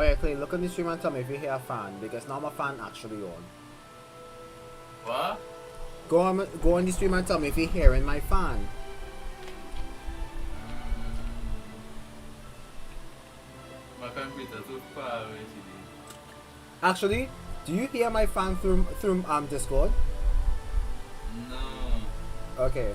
Oh yeah, Clay, look on the stream and tell me if you hear a fan, because now my fan actually on. What? Go on the stream and tell me if you're hearing my fan. My computer too far away today. Actually, do you hear my fan through Discord? No. Okay.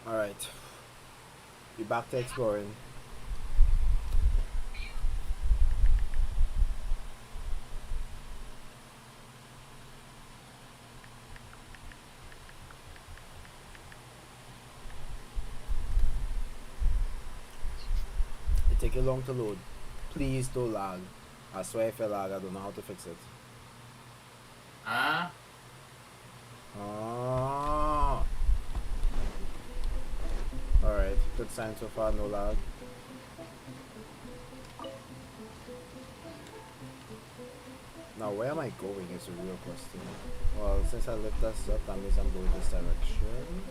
Alright. Be back to exploring. It take you long to load. Please don't lag. I swear if you lag, I don't know how to fix it. Huh? Ah. Alright, good sign so far, no lag. Now where am I going is a real question. Well, since I lift this up, that means I'm going this direction.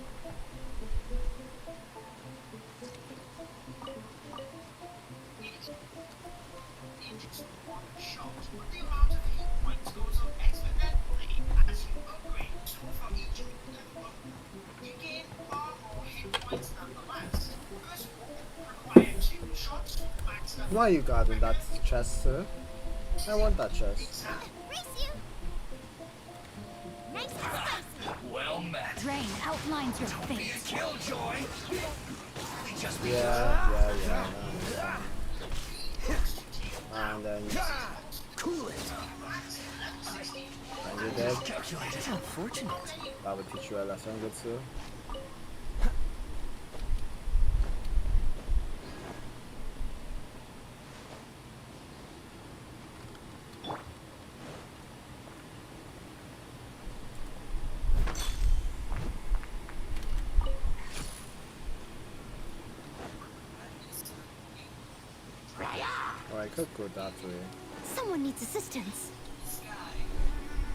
Why are you guarding that chest, sir? I want that chest. Well met. Rain outlines your fate. Killjoy. Yeah. And then Cool it. and you're dead. Calculated. Unfortunate. That would teach you a lesson, good sir. Oh, I could go that way. Someone needs assistance.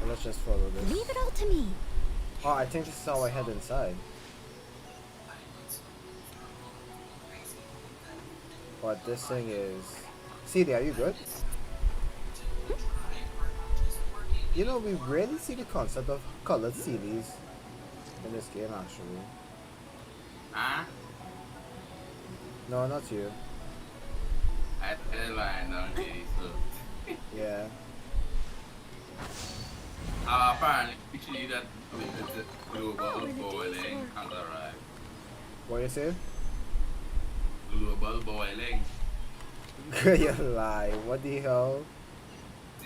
But let's just follow this. Leave it all to me. Oh, I think this is how I head inside. But this thing is... CD, are you good? You know, we rarely see the concept of colored CDs in this game, actually. Huh? No, not you. I tell line down here, so. Yeah. Apparently, actually, that with the global boiling has arrived. What you say? Global boiling. You lie. What the hell?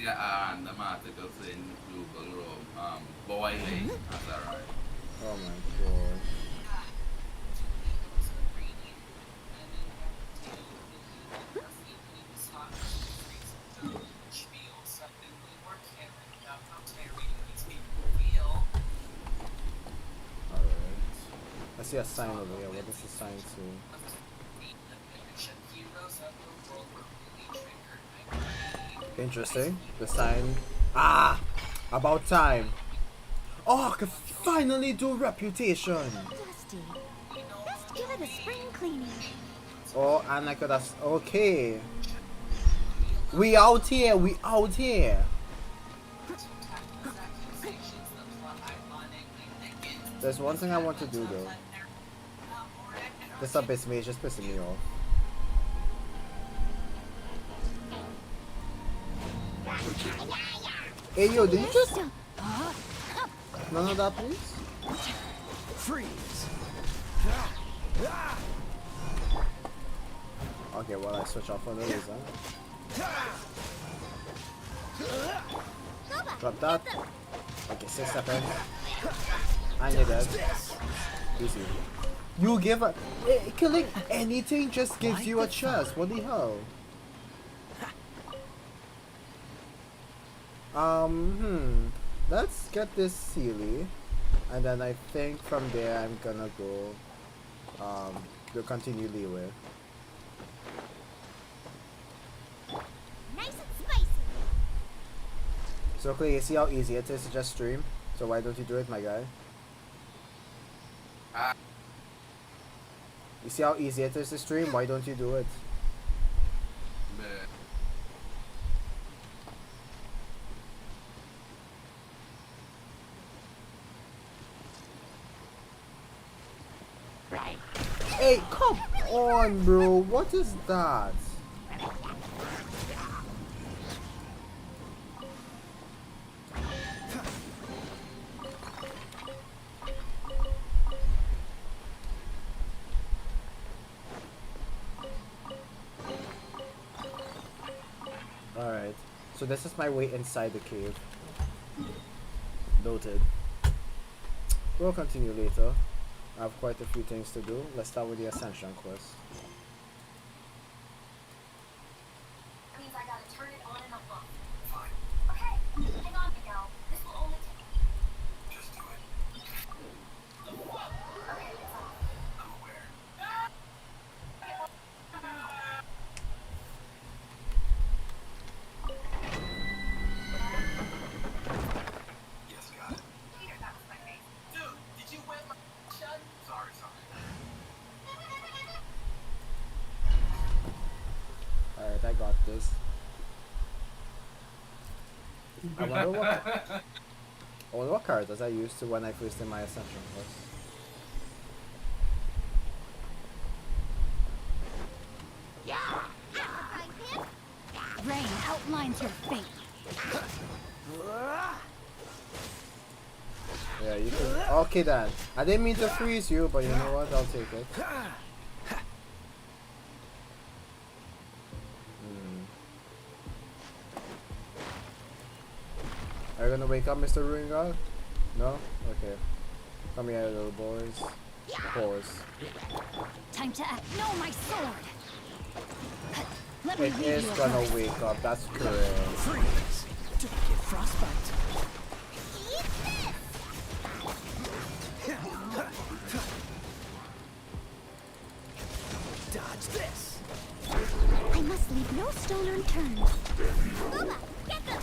Yeah, and the article saying global boiling has arrived. Oh my god. Alright. I see a sign over here. What does the sign say? Interesting. The sign. Ah! About time. Oh, I can finally do reputation. Dusty. Best give it a spring cleaning. Oh, and I could have. Okay. We out here. We out here. There's one thing I want to do though. This abyss mage just pissing me off. Hey yo, did you just none of that, please? Freeze. Okay, well I switch off for no reason. Drop that. Okay, 6 seconds. And you're dead. Easy. You give a killing anything just gives you a chest. What the hell? Let's get this Sealy, and then I think from there I'm gonna go to continue Liyue. So Clay, you see how easy it is to just stream? So why don't you do it, my guy? You see how easy it is to stream? Why don't you do it? Hey, come on, bro. What is that? Alright. So this is my way inside the cave. Noted. We'll continue later. I have quite a few things to do. Let's start with the Ascension quest. That means I gotta turn it on and off. Fine. Okay, hang on, Miguel. This will only take. Just do it. Okay, it's off. I'm aware. Yes, got it. Peter, that was my face. Dude, did you wet my shut? Sorry. Alright, I got this. I wonder what card does I use to when I first in my Ascension quest. Rain outlines your fate. Yeah, you can. Okay then. I didn't mean to freeze you, but you know what? I'll take it. Are you gonna wake up, Mr. Ruin God? No? Okay. Come here, little boys. Pause. Time to act. No, my sword. Let me It read is you a gonna verse. wake up, that's correct. Freeze. Don't get frostbite. Dodge this. I must leave no stone unturned. Booba, get them!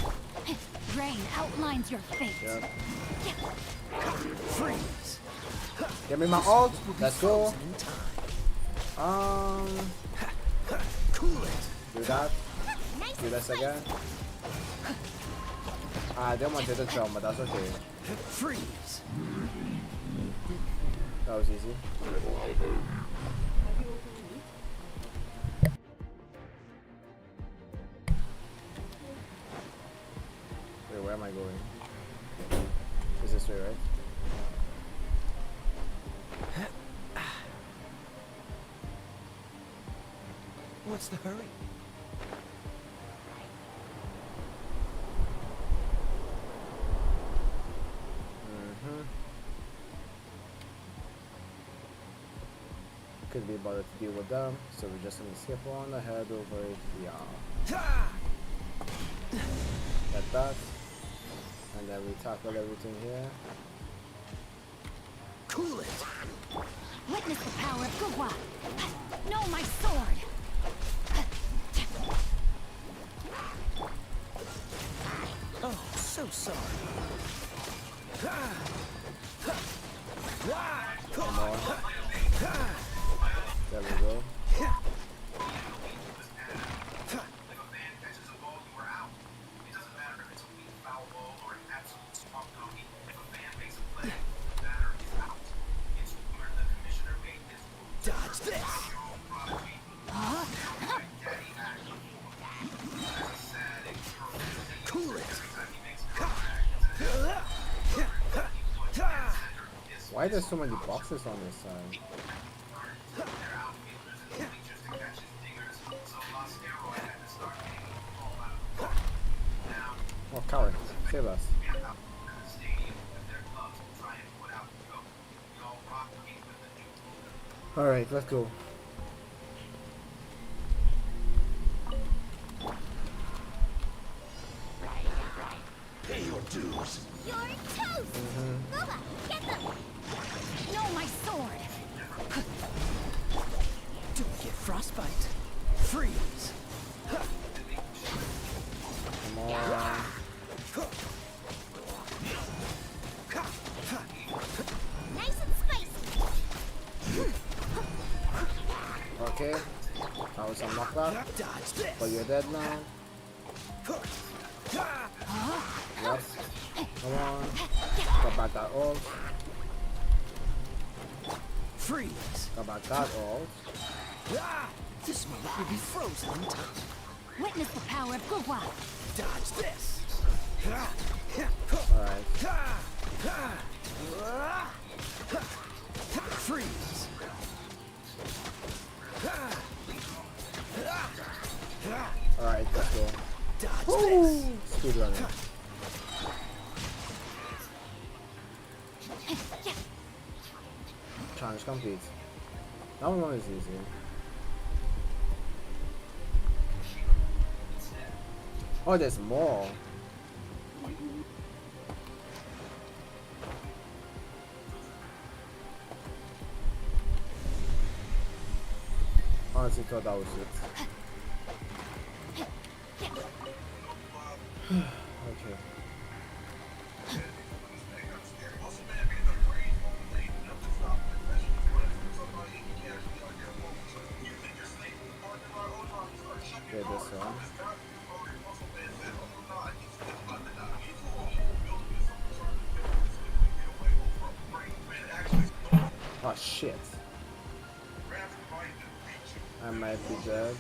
Rain outlines your fate. Yep. Freeze. Give me my ult. Let's go. Frozen in time. Cool it. Do that. Nice Do this again. I didn't want to do the jump, but that's okay. Freeze. That was easy. Wait, where am I going? Is this way, right? What's the hurry? Could be bothered to deal with them, so we're just gonna skip on ahead over here. Ha! Like that. And then we tackle everything here. Cool it. Witness the power of Gugwa. No, my sword. Oh, so sorry. Ha! Ha! Wah! Come on. There we go. Dodge this. Cool it. Why there's so many boxes on this side? Oh, coward. Save us. Alright, let's go. Pay your dues. You're toast! Booba, get them! No, my sword! Don't get frostbite. Freeze. Come on. want some knockback? Dodge this. But you're dead now. Yes. Come on. Got back that ult. Freeze. Got back that ult. This moment will be frozen in time. Witness the power of Gurwa. Dodge this. Alright. Freeze. Alright, let's go. Dodge Woo! this. Speed running. Challenge complete. That one is easy. Oh, there's more. Honestly thought that was it. Okay. Okay, this one. Oh shit. I might be dead.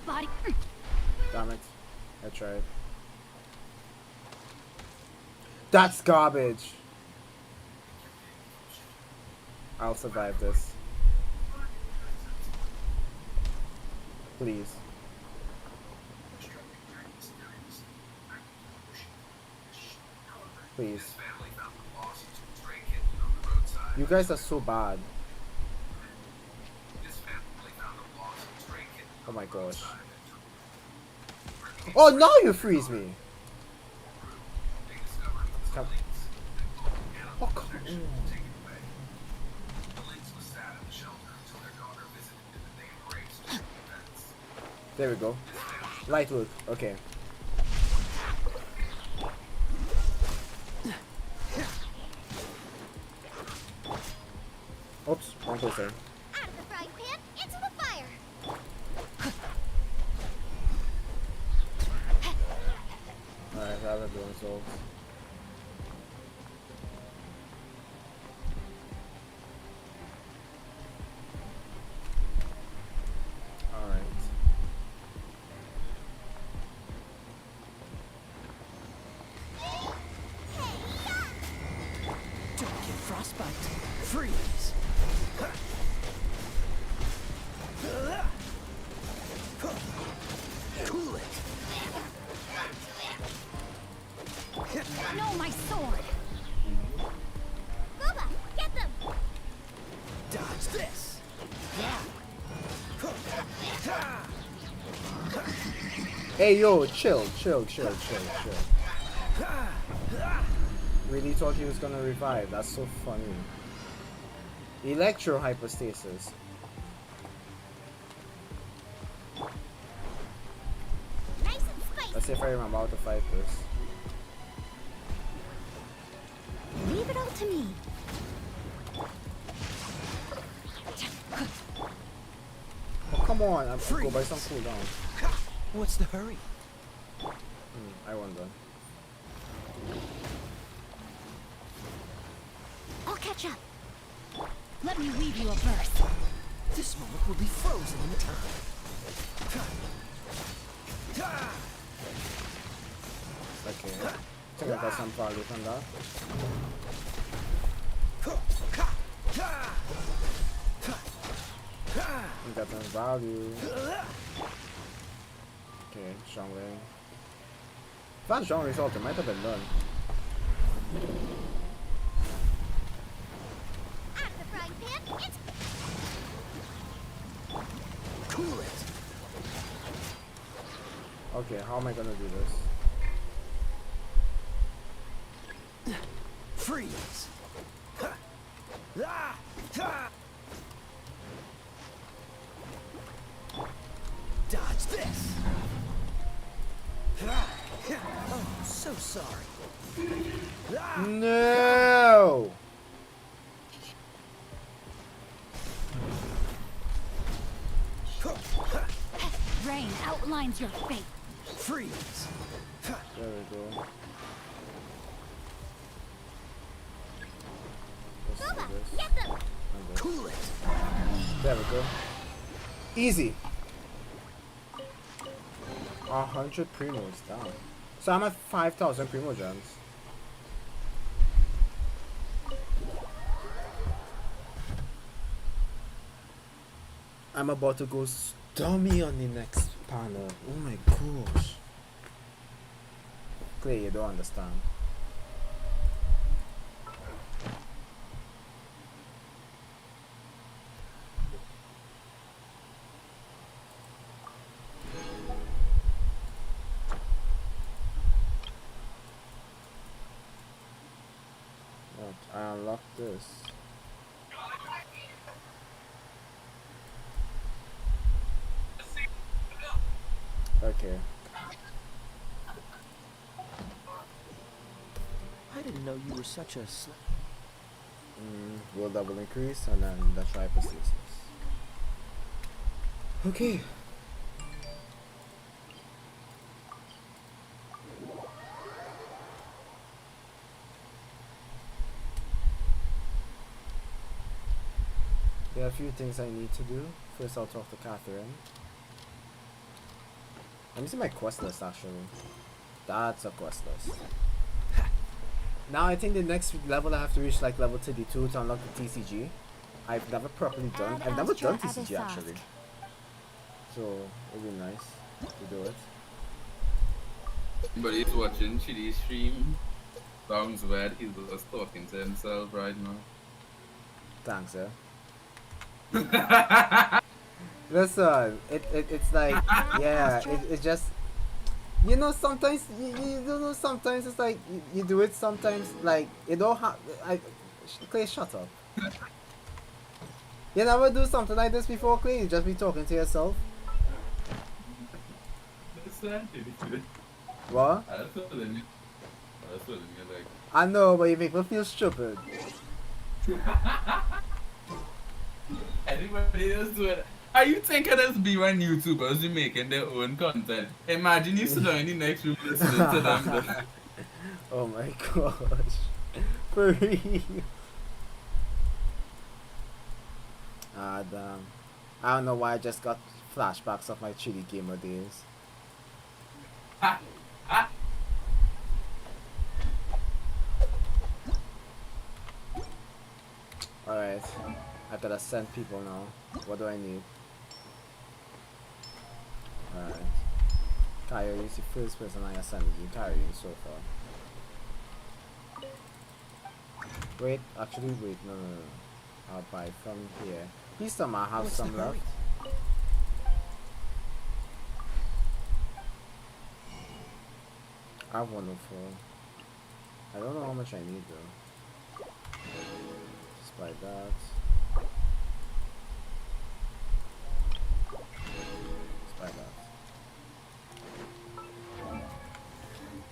Body. Damn it. I tried. That's garbage. I'll survive this. Please. Please. You guys are so bad. Oh my gosh. Oh, now you freeze me. Come. Oh, come on. There we go. Light look. Okay. Oops, wrong person. Out of the frying pan, into the fire. Alright, rather doing so. Alright. Don't get frostbite. Freeze. Cool it. No, my sword. Booba, get them. Dodge this. Hey yo, chill. Really thought he was gonna revive. That's so funny. Electro hypostasis. Nice and spicy. Let's see if I remember how to fight this. Leave it all to me. Oh come on, I'm gonna go by some cooldown. What's the hurry? I wonder. I'll catch up. Let me weave you a verse. This moment will be frozen in time. Okay. I think I got some value from that. I got some value. Okay, strong ring. If that strong result, it might have been done. Out of the frying pan, it's Cool it. Okay, how am I gonna do this? Freeze. So sorry. No! Rain outlines your fate. Freeze. There we go. Let's do this. Get them! And this. Cool it. There we go. Easy. 100 primos down. So I'm at 5,000 primo gems. I'm about to go dummy on the next panel. Oh my gosh. Clay, you don't understand. What? I unlocked this. Okay. I didn't know you were such a Will double increase and then the try persistence. Okay. There are a few things I need to do. First I'll talk to Catherine. Let me see my quest list actually. That's a quest list. Now I think the next level I have to reach like level 32 to unlock the TCG. I've never properly done. I've never done TCG actually. So it'll be nice to do it. But he's watching Chidi stream. Sounds weird. He's just talking to himself right now. Thanks, sir. Listen, it's like, yeah, it's just, you know, sometimes, you don't know, sometimes it's like, you do it, sometimes, like, you don't have, Clay, shut up. You never do something like this before, Clay? You just be talking to yourself? What? I know, but you make me feel stupid. Everybody else do it. Are you thinking there's B1 YouTubers who making their own content? Imagine you sit down in the next room listening to them. Oh my gosh. For real. Ah, damn. I don't know why I just got flashbacks of my Chili Gamer days. Alright. I gotta send people now. What do I need? Alright. Kyle, you the first person I sent you. Kyle, so far. Wait, actually, wait, no. I'll buy from here. Please tell me I have some left. I have 104. I don't know how much I need though. Just buy that. Just buy that.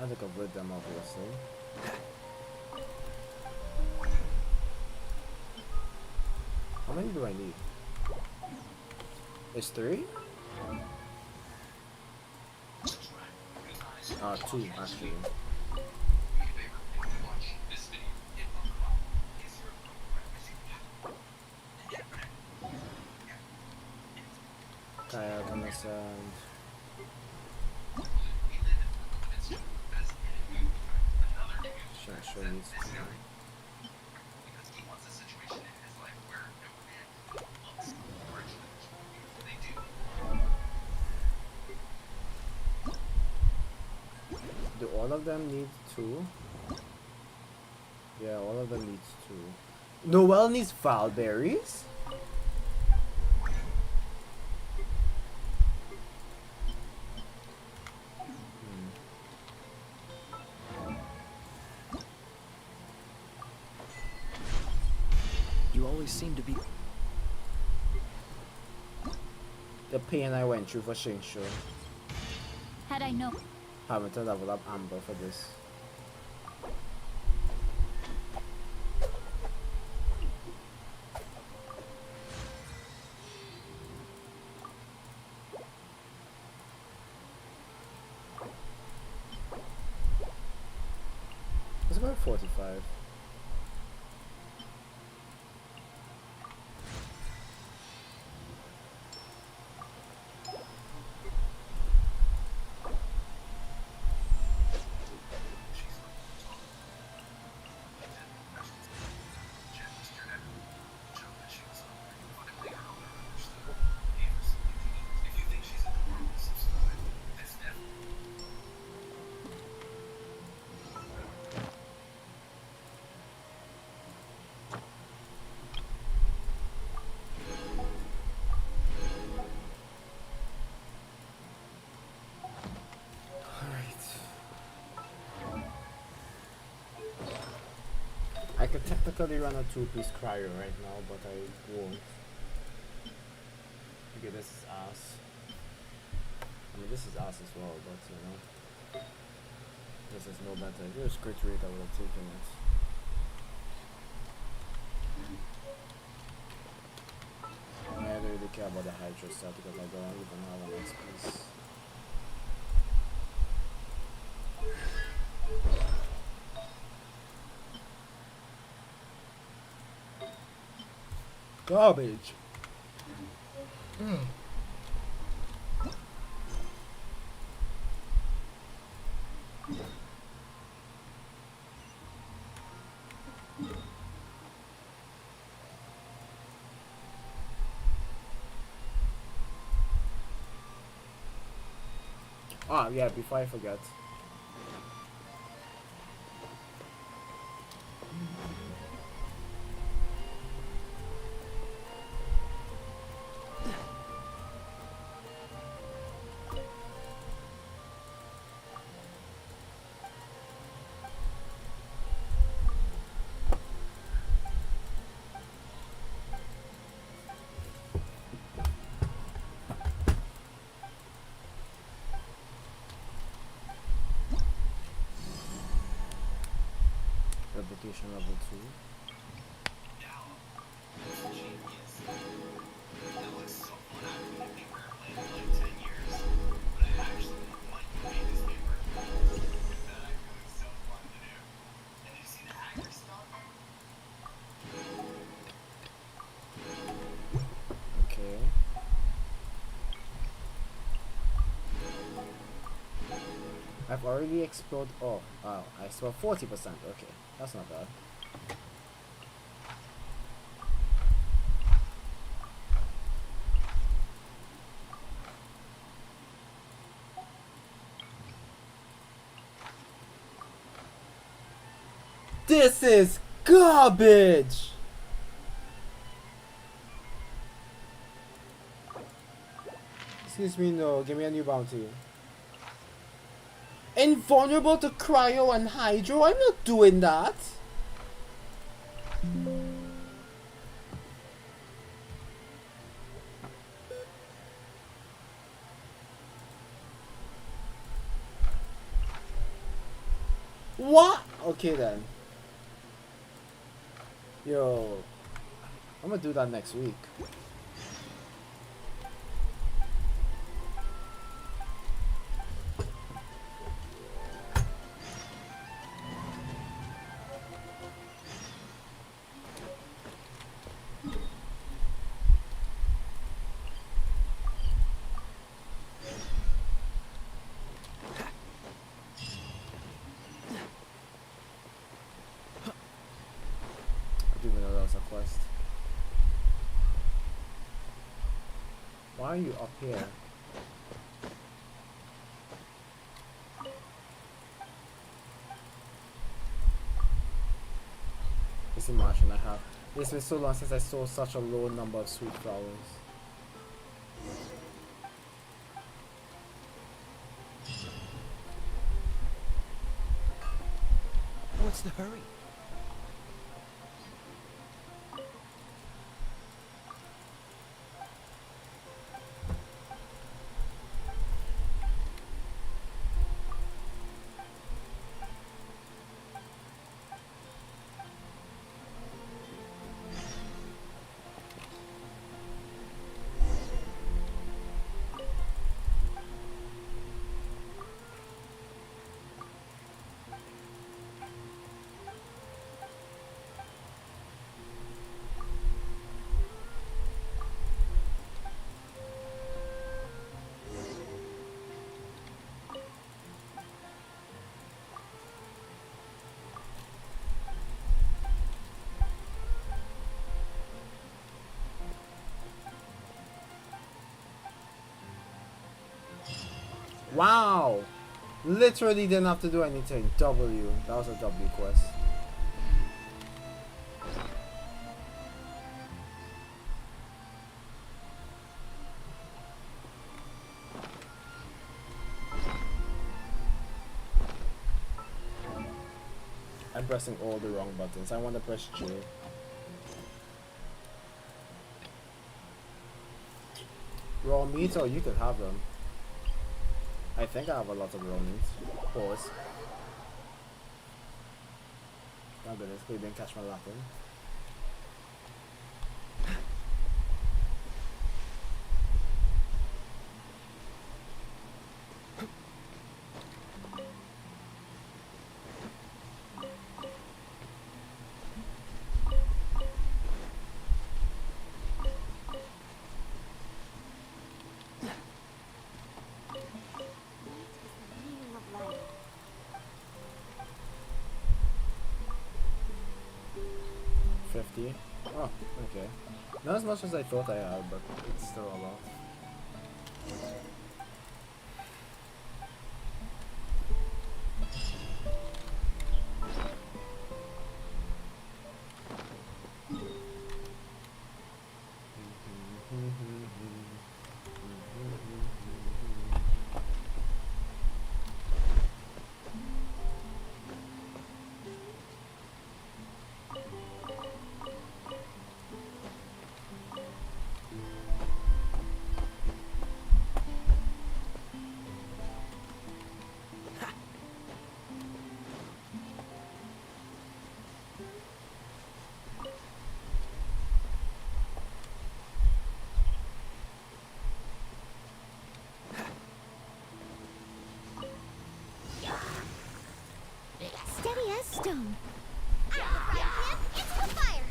I have to convert them obviously. How many do I need? It's 3? 2 actually. Kaya gonna send. Sure needs to. Do all of them need 2? Yeah, all of them needs 2. Noelle needs Valberries? You always seem to be. The pain I went through for Shingshu. Had I known. having to level up Amber for this. Let's go 45. I could technically run a 2-piece cryo right now, but I won't. Okay, this is ass. I mean, this is ass as well, but you know, this is no better. If it was crit rate, I would have taken it. I don't really care about the hydro stuff because I don't even have an XP. Garbage. Ah, yeah, before I forget. Replication level 2. Okay. I've already explored. Oh, wow. I explored 40%. Okay, that's not bad. This is garbage! Excuse me, no. Give me a new bounty. Invulnerable to cryo and hydro? I'm not doing that. What? Okay then. Yo, I'm gonna do that next week. Why are you up here? It's Martian I have. It's been so long since I saw such a low number of sweet flowers. What's the hurry? Wow! Literally didn't have to do anything. W. That was a W quest. I'm pressing all the wrong buttons. I want to press J. Raw meat, or you could have them. I think I have a lot of raw meat. Pause. Oh goodness, we didn't catch my Latin. Meaning of life. 50. Oh, okay. Not as much as I thought I had, but it's still a lot. Steady as stone. Out of the frying pan, into the fire.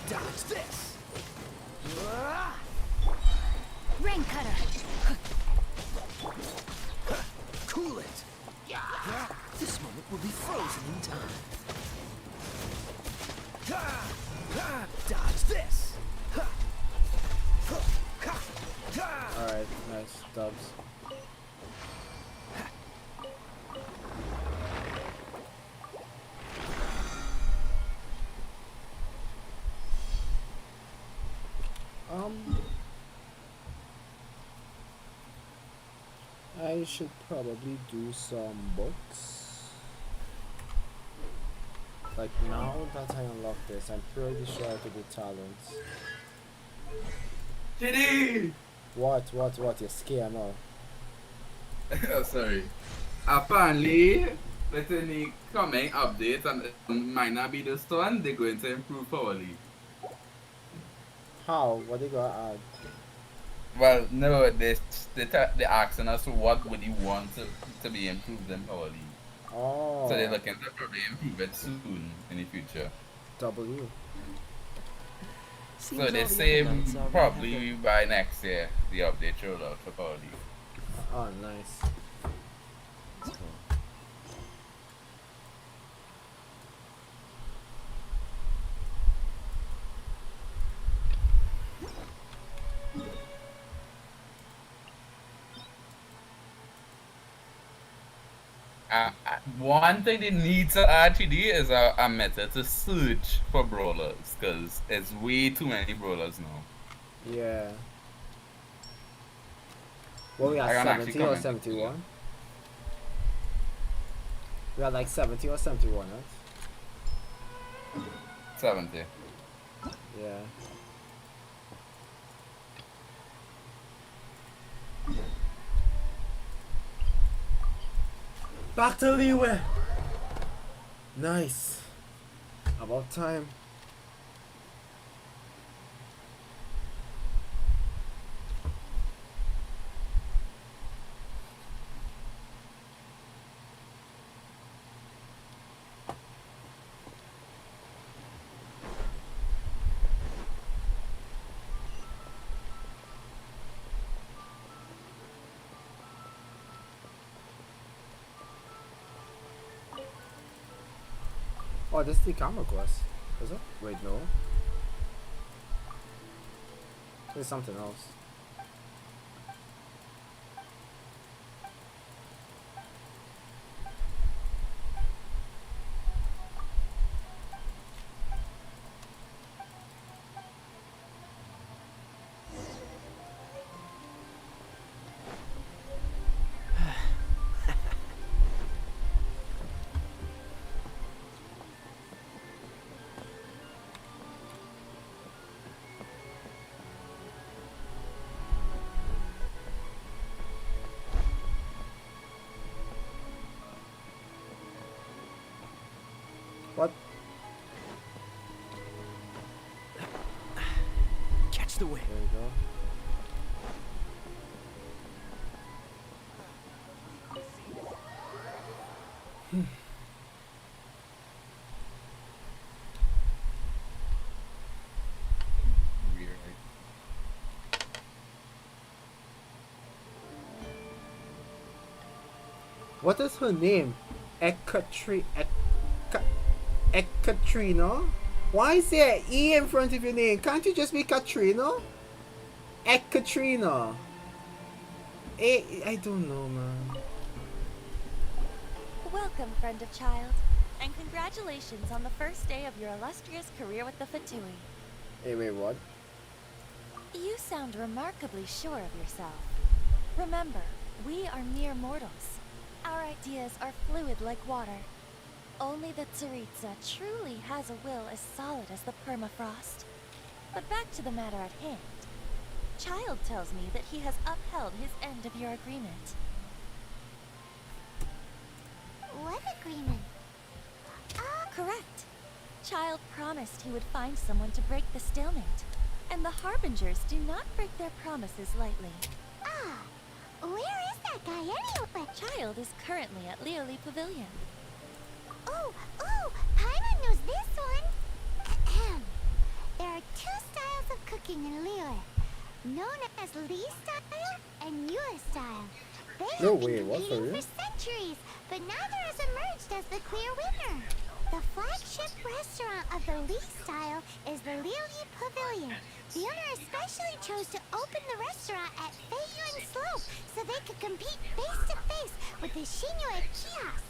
Dodge this. Rain cutter. Cool it. This moment will be frozen in time. Dodge this. Alright, nice. Dubs. I should probably do some books. Like now that I unlock this, I'm pretty sure I could do talents. Chidi! What? You're scared now. Oh, sorry. Apparently, with the coming updates, and it might not be this one, they're going to improve Power League. How? What they gonna add? Well, no, they're asking us what would you want to be improved in Power League. Oh. So they're looking to probably improve it soon in the future. W. Seems So all they the say other knights already probably by next year the update roll out for Power League. Oh, nice. One thing they need to actually is a method to search for brawlers, because it's way too many brawlers now. Yeah. What we I at, can actually 70 or comment. 71? We are like 70 or 71, right? 70. Yeah. Back to Liyue! Nice. About time. Oh, this is the camera quest. Is it? Wait, no. There's something else. What? Catch the wind. There you go. Weird. What is her name? Ekaterina? Why is there an E in front of your name? Can't you just be Katrina? Ekaterina. I don't know, man. Welcome, friend of child, and congratulations on the first day of your illustrious career with the Fatui. Hey, wait, what? You sound remarkably sure of yourself. Remember, we are mere mortals. Our ideas are fluid like water. Only the Tsaritsa truly has a will as solid as the permafrost. But back to the matter at hand. Child tells me that he has upheld his end of your agreement. What agreement? Correct. Child promised he would find someone to break the stalemate. And the Harbingers do not break their promises lightly. Where is that guy anyway? Child is currently at Liyue Pavilion. Oh, Paimon knows this one. Ahem. There are two styles of cooking in Liyue, known as Li style and Yue style. They No have way, been what, for competing real? for centuries, but neither has emerged as the clear winner. The flagship restaurant of the Li style is the Liyue Pavilion. The owner especially chose to open the restaurant at Feiyuan Slope so they could compete face to face with the Xinyue Kiosk,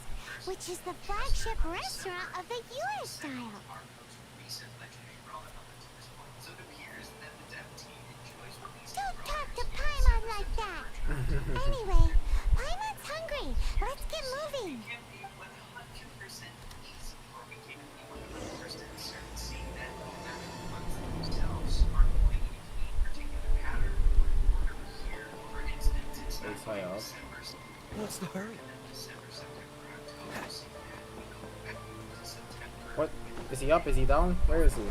which is the flagship restaurant of the Yue style. Don't talk to Paimon like that! Anyway, Paimon's hungry. Let's get moving. It's high up. What's the hurry? What? Is he up? Is he down? Where is he?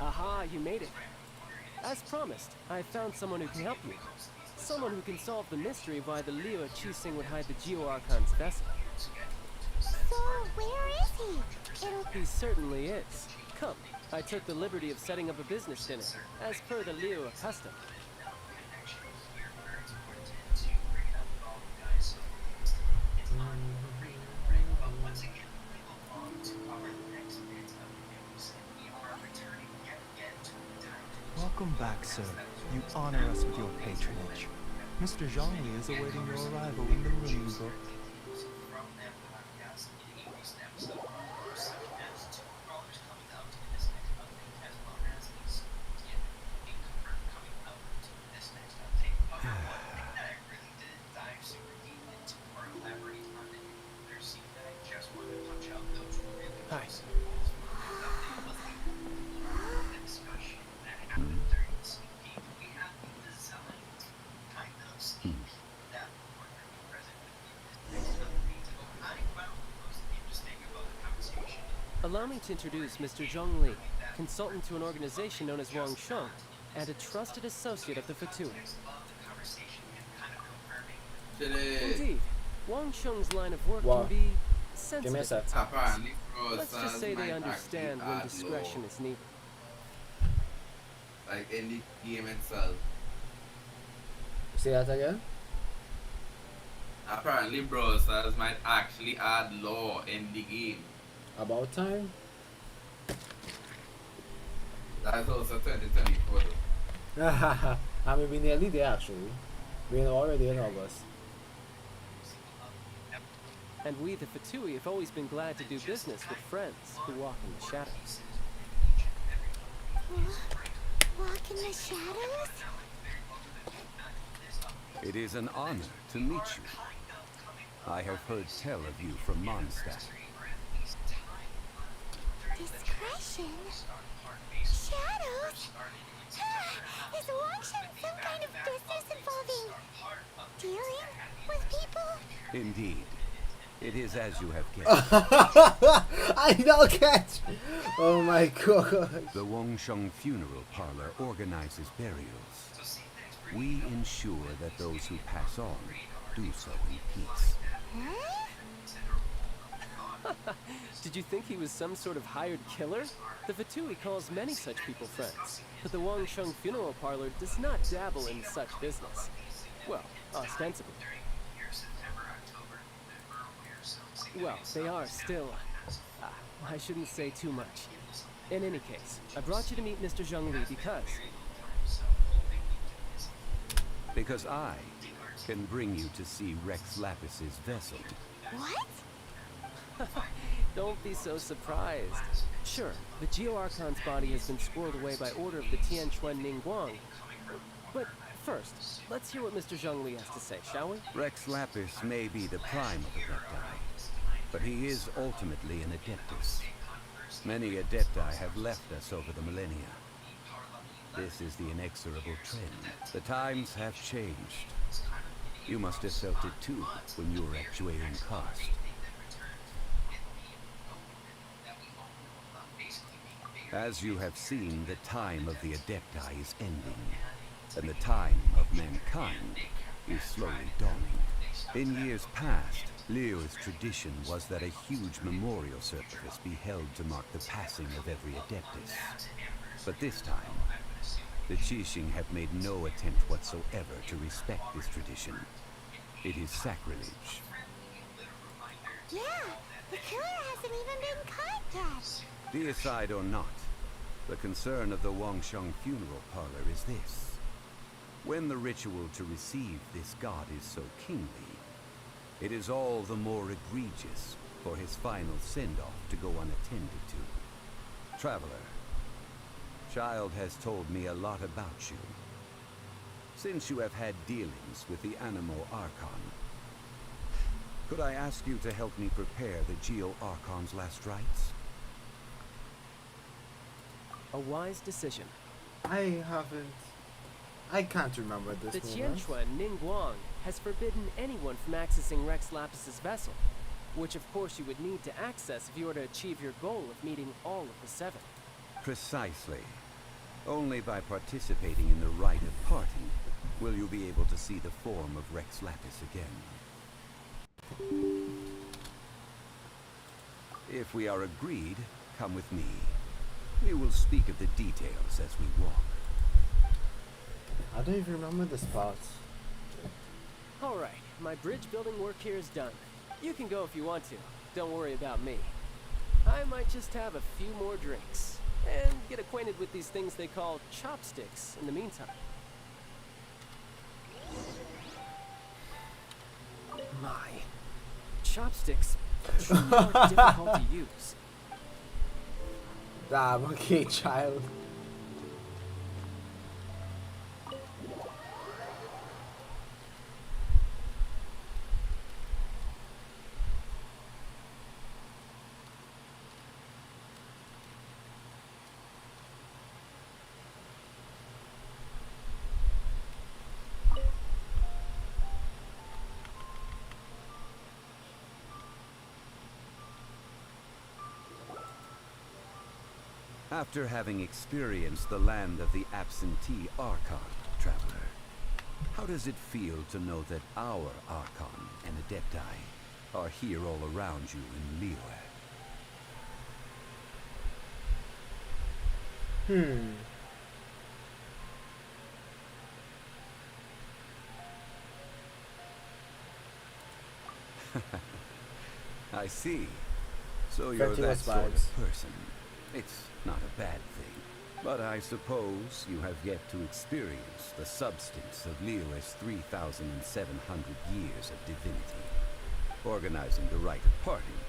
Aha, you made it. As promised, I found someone who can help you. Someone who can solve the mystery of why the Liyue Chising would hide the Geo-Archon's vessel. So, where is he? He certainly is. Come, I took the liberty of setting up a business dinner, as per the Liyue custom. Welcome back, sir. You honor us with your patronage. Mr. Zhongli is awaiting your arrival in the room book. Hi. Allow me to introduce Mr. Zhongli, consultant to an organization known as Wang Sheng, and a trusted associate of the Fatui. Indeed, Wang Sheng's line of work Wow. can be Give me a sensitive sec. at times. Apparently, Let's just say they understand when discretion is needed. Like in the game itself. Say that again? Apparently, Brawl Stars might actually add law in the game. About time? That's also 2024 though. I mean, we nearly there actually. We're already in August. And we, the Fatui, have always been glad to do business with friends who walk in the shadows. Walk in the shadows? It is an honor to meet you. I have heard tell of you from Mondstadt. Discretion? Shadows? Is Wang Sheng some kind of business involving dealing with people? Indeed. It is as you have guessed. I don't catch! Oh my god. The Wangsheng Funeral Parlor organizes burials. We ensure that those who pass on do so in peace. Did you think he was some sort of hired killer? The Fatui calls many such people friends, but the Wang Sheng Funeral Parlor does not dabble in such business. Well, ostensibly. Well, they are still... I shouldn't say too much. In any case, I brought you to meet Mr. Zhongli Because I can bring you to see Rex Lapis's vessel. What? Don't be so surprised. Sure, the Geo-Archon's body has been squirreled away by order of the Tianquan Ningguang. But first, let's hear what Mr. Zhongli has to say, shall we? Rex Lapis may be the prime of the Adepti, but he is ultimately an Adeptus. Many Adepti have left us over the millennia. This is the inexorable trend. The times have changed. You must have felt it too when you were at Jueyun Karst. As you have seen, the time of the Adepti is ending, and the time of mankind is slowly dawning. In years past, Liyue's tradition was that a huge memorial service be held to mark the passing of every Adeptus. But this time, the Qixing have made no attempt whatsoever to respect this tradition. It is sacrilege. Yeah, the killer hasn't even been caught yet. Deicide or not, the concern of the Wangsheng Funeral Parlor is this. When the ritual to receive this god is so kingly, it is all the more egregious for his final send-off to go unattended to. Traveler, Child has told me a lot about you. Since you have had dealings with the Animo Archon, could I ask you to help me prepare the Geo-Archon's last rites? A wise decision. I can't remember this The moment. Tianquan Ningguang has forbidden anyone from accessing Rex Lapis's vessel, which of course you would need to access if you were to achieve your goal of meeting all of the seven. Precisely. Only by participating in the rite of parting will you be able to see the form of Rex Lapis again. If we are agreed, come with me. We will speak of the details as we walk. I don't even remember this part. Alright, my bridge building work here is done. You can go if you want to. Don't worry about me. I might just have a few more drinks, and get acquainted with these things they call chopsticks in the meantime. My, chopsticks truly are difficult to use. Damn, okay, child. After having experienced the land of the absentee Archon, traveler, how does it feel to know that our Archon and Adepti are here all around you in Liyue? I see. So you're that Virtuous sort vibes. of person. It's not a bad thing. But I suppose you have yet to experience the substance of Liyue's 3,700 years of divinity. Organizing the rite of parting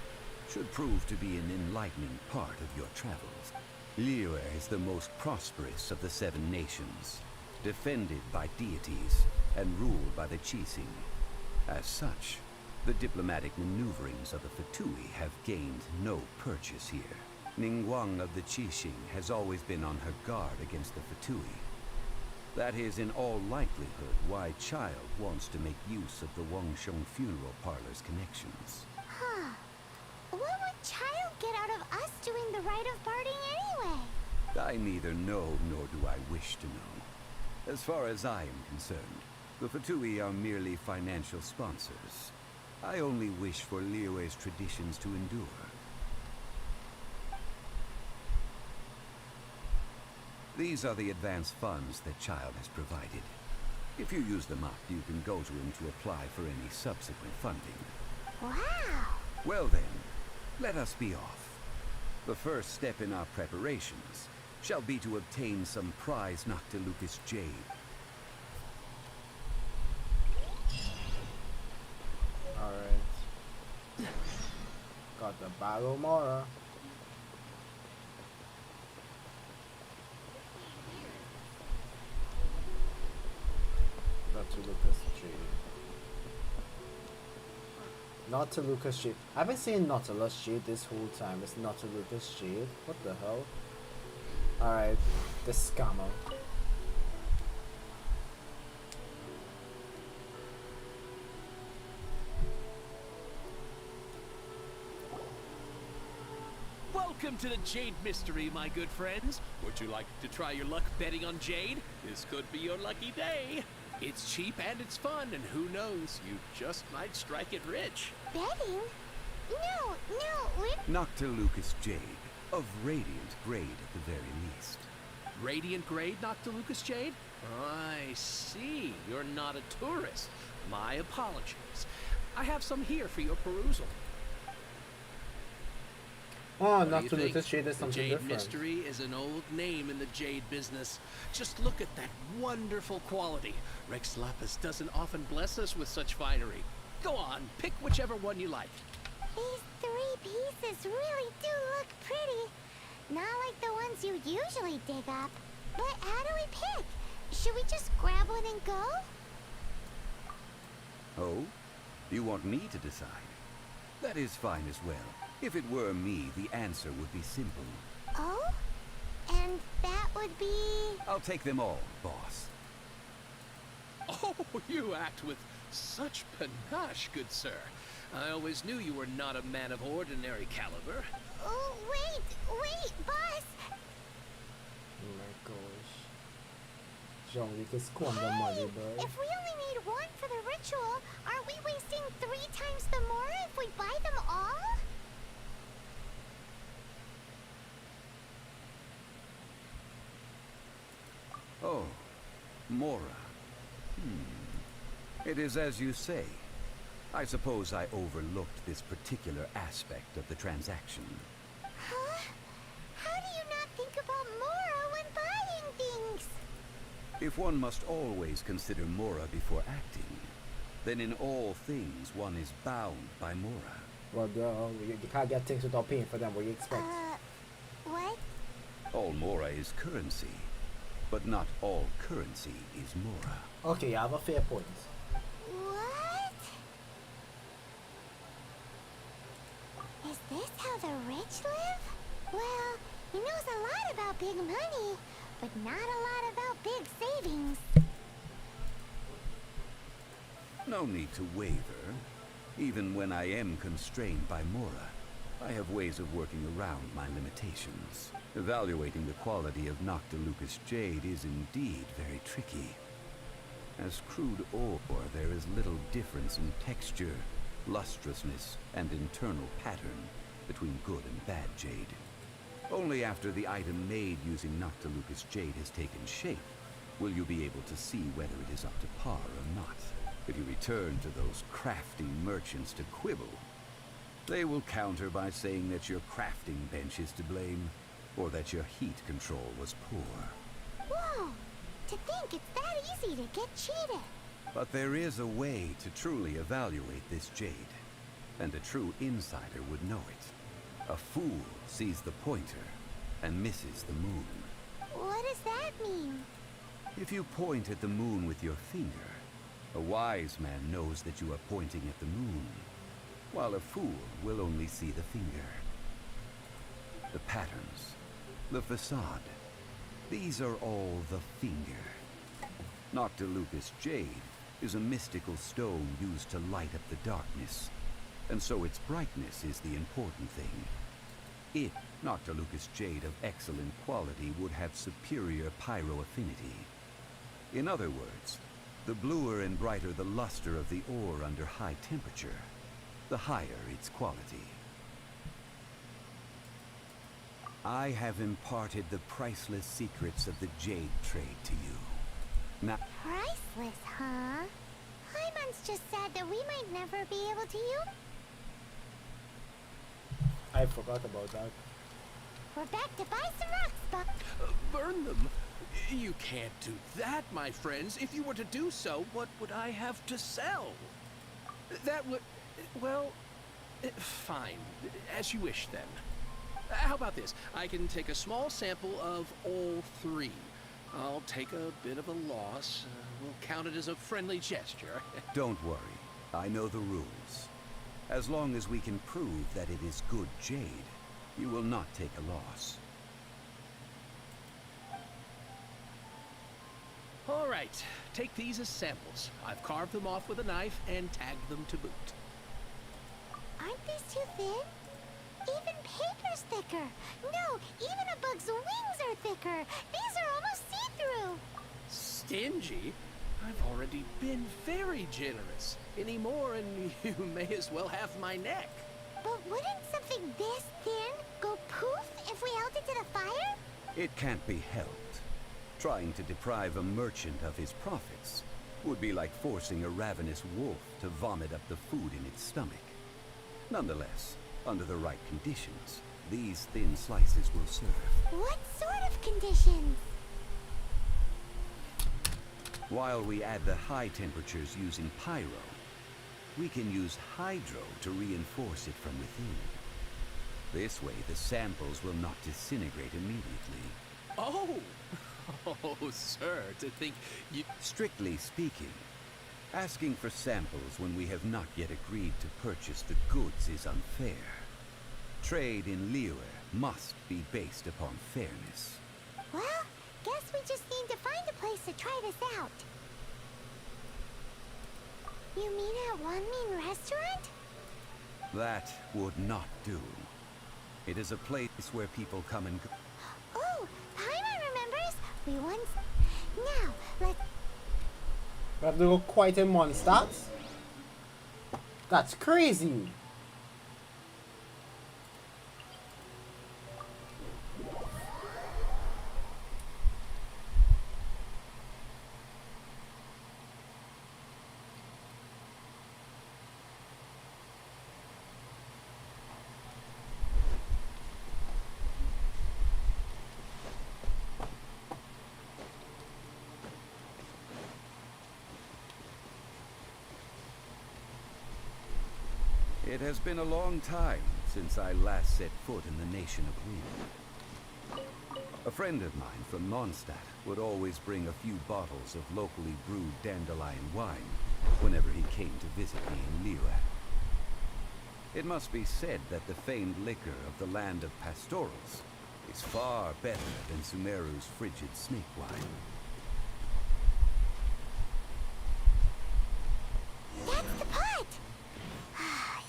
should prove to be an enlightening part of your travels. Liyue is the most prosperous of the 7 nations, defended by deities and ruled by the Qixing. As such, the diplomatic maneuverings of the Fatui have gained no purchase here. Ningguang of the Qixing has always been on her guard against the Fatui. That is in all likelihood why Child wants to make use of the Wangsheng funeral parlor's connections. Huh. What would Child get out of us doing the rite of parting anyway? I neither know nor do I wish to know. As far as I am concerned, the Fatui are merely financial sponsors. I only wish for Liyue's traditions to endure. These are the advance funds that Child has provided. If you use them up, you can go to him to apply for any subsequent funding. Wow. Well then, let us be off. The first step in our preparations shall be to obtain some prize Noctilucous jade. Alright. Got the Balomora. Not to Lucas Jade. Not to Lucas Jade. I've been saying Nautilus Jade this whole time. It's not to Lucas Jade. What the hell? Alright. The scammer. Welcome to the Jade Mystery, my good friends. Would you like to try your luck betting on Jade? This could be your lucky day. It's cheap and it's fun, and who knows, you just might strike it rich. Betting? No, we're... Noctilucous jade, of radiant grade at the very least. Radiant grade, Noctilucous Jade? I see. You're not a tourist. My apologies. I have some here for your perusal. Oh, What do not you to think? Lucas Jade is The something Jade different. Mystery is an old name in the jade business. Just look at that wonderful quality. Rex Lapis doesn't often bless us with such finery. Go on, pick whichever one you like. These 3 pieces really do look pretty. Not like the ones you usually dig up. But how do we pick? Should we just grab one and go? Oh? You want me to decide? That is fine as well. If it were me, the answer would be simple. Oh? And that would be... I'll take them all, boss. Oh, you act with such panache, good sir. I always knew you were not a man of ordinary caliber. Oh, wait, boss! Oh my gosh. Jean-Luc is squander money, bro. If we only need 1 for the ritual, aren't we wasting 3 times the more if we buy them all? Oh, Mora. It is as you say. I suppose I overlooked this particular aspect of the transaction. Huh? How do you not think about Mora when buying things? If one must always consider Mora before acting, then in all things one is bound by Mora. Well, bro, you can't get things without paying for them. What do you expect? What? All Mora is currency, but not all currency is Mora. Okay, you have a fair point. What? Is this how the rich live? Well, he knows a lot about big money, but not a lot about big savings. No need to waver. Even when I am constrained by Mora, I have ways of working around my limitations. Evaluating the quality of Noctilucous jade is indeed very tricky. As crude ore, there is little difference in texture, lustrousness, and internal pattern between good and bad jade. Only after the item made using Noctilucous jade has taken shape will you be able to see whether it is up to par or not. If you return to those crafting merchants to quibble, they will counter by saying that your crafting bench is to blame, or that your heat control was poor. Whoa! To think it's that easy to get cheated. But there is a way to truly evaluate this jade, and a true insider would know it. A fool sees the pointer and misses the moon. What does that mean? If you point at the moon with your finger, a wise man knows that you are pointing at the moon, while a fool will only see the finger. The patterns, the facade, these are all the finger. Noctilucous jade is a mystical stone used to light up the darkness, and so its brightness is the important thing. It, Noctilucous jade of excellent quality, would have superior pyro affinity. In other words, the bluer and brighter the luster of the ore under high temperature, the higher its quality. I have imparted the priceless secrets of the jade trade to you. Now, Priceless, huh? Hyman's just said that we might never be able to use. I forgot about that. We're back to buy some rocks, but Burn them? You can't do that, my friends. If you were to do so, what would I have to sell? That would... well... fine. As you wish, then. How about this? I can take a small sample of all three. I'll take a bit of a loss. We'll count it as a friendly gesture. don't worry. I know the rules. As long as we can prove that it is good jade, you will not take a loss. All right. Take these as samples. I've carved them off with a knife and tagged them to boot. aren't these too thin? Even paper's thicker. No, even a bug's wings are thicker. These are almost see-through. Stingy? I've already been very generous. Any more and you may as well have my neck. But wouldn't something this thin go poof if we held it to the fire? It can't be helped. Trying to deprive a merchant of his profits would be like forcing a ravenous wolf to vomit up the food in its stomach. Nonetheless, under the right conditions, these thin slices will serve. What sort of conditions? While we add the high temperatures using pyro, we can use hydro to reinforce it from within. This way, the samples will not disintegrate immediately. Oh! Oh, sir, to think you... Strictly speaking, asking for samples when we have not yet agreed to purchase the goods is unfair. Trade in Liyue must be based upon fairness. Well, guess we just need to find a place to try this out. You mean at One Mean Restaurant? That would not do. It is a place where people come and go. Oh, Paimon remembers. We once... Now, let's... We have to go quite in one stats? That's crazy. It has been a long time since I last set foot in the Nation of Wind. A friend of mine from Mondstadt would always bring a few bottles of locally brewed dandelion wine whenever he came to visit me in Liyue. It must be said that the famed liquor of the land of pastorals is far better than Sumeru's frigid snake wine. That's the pot!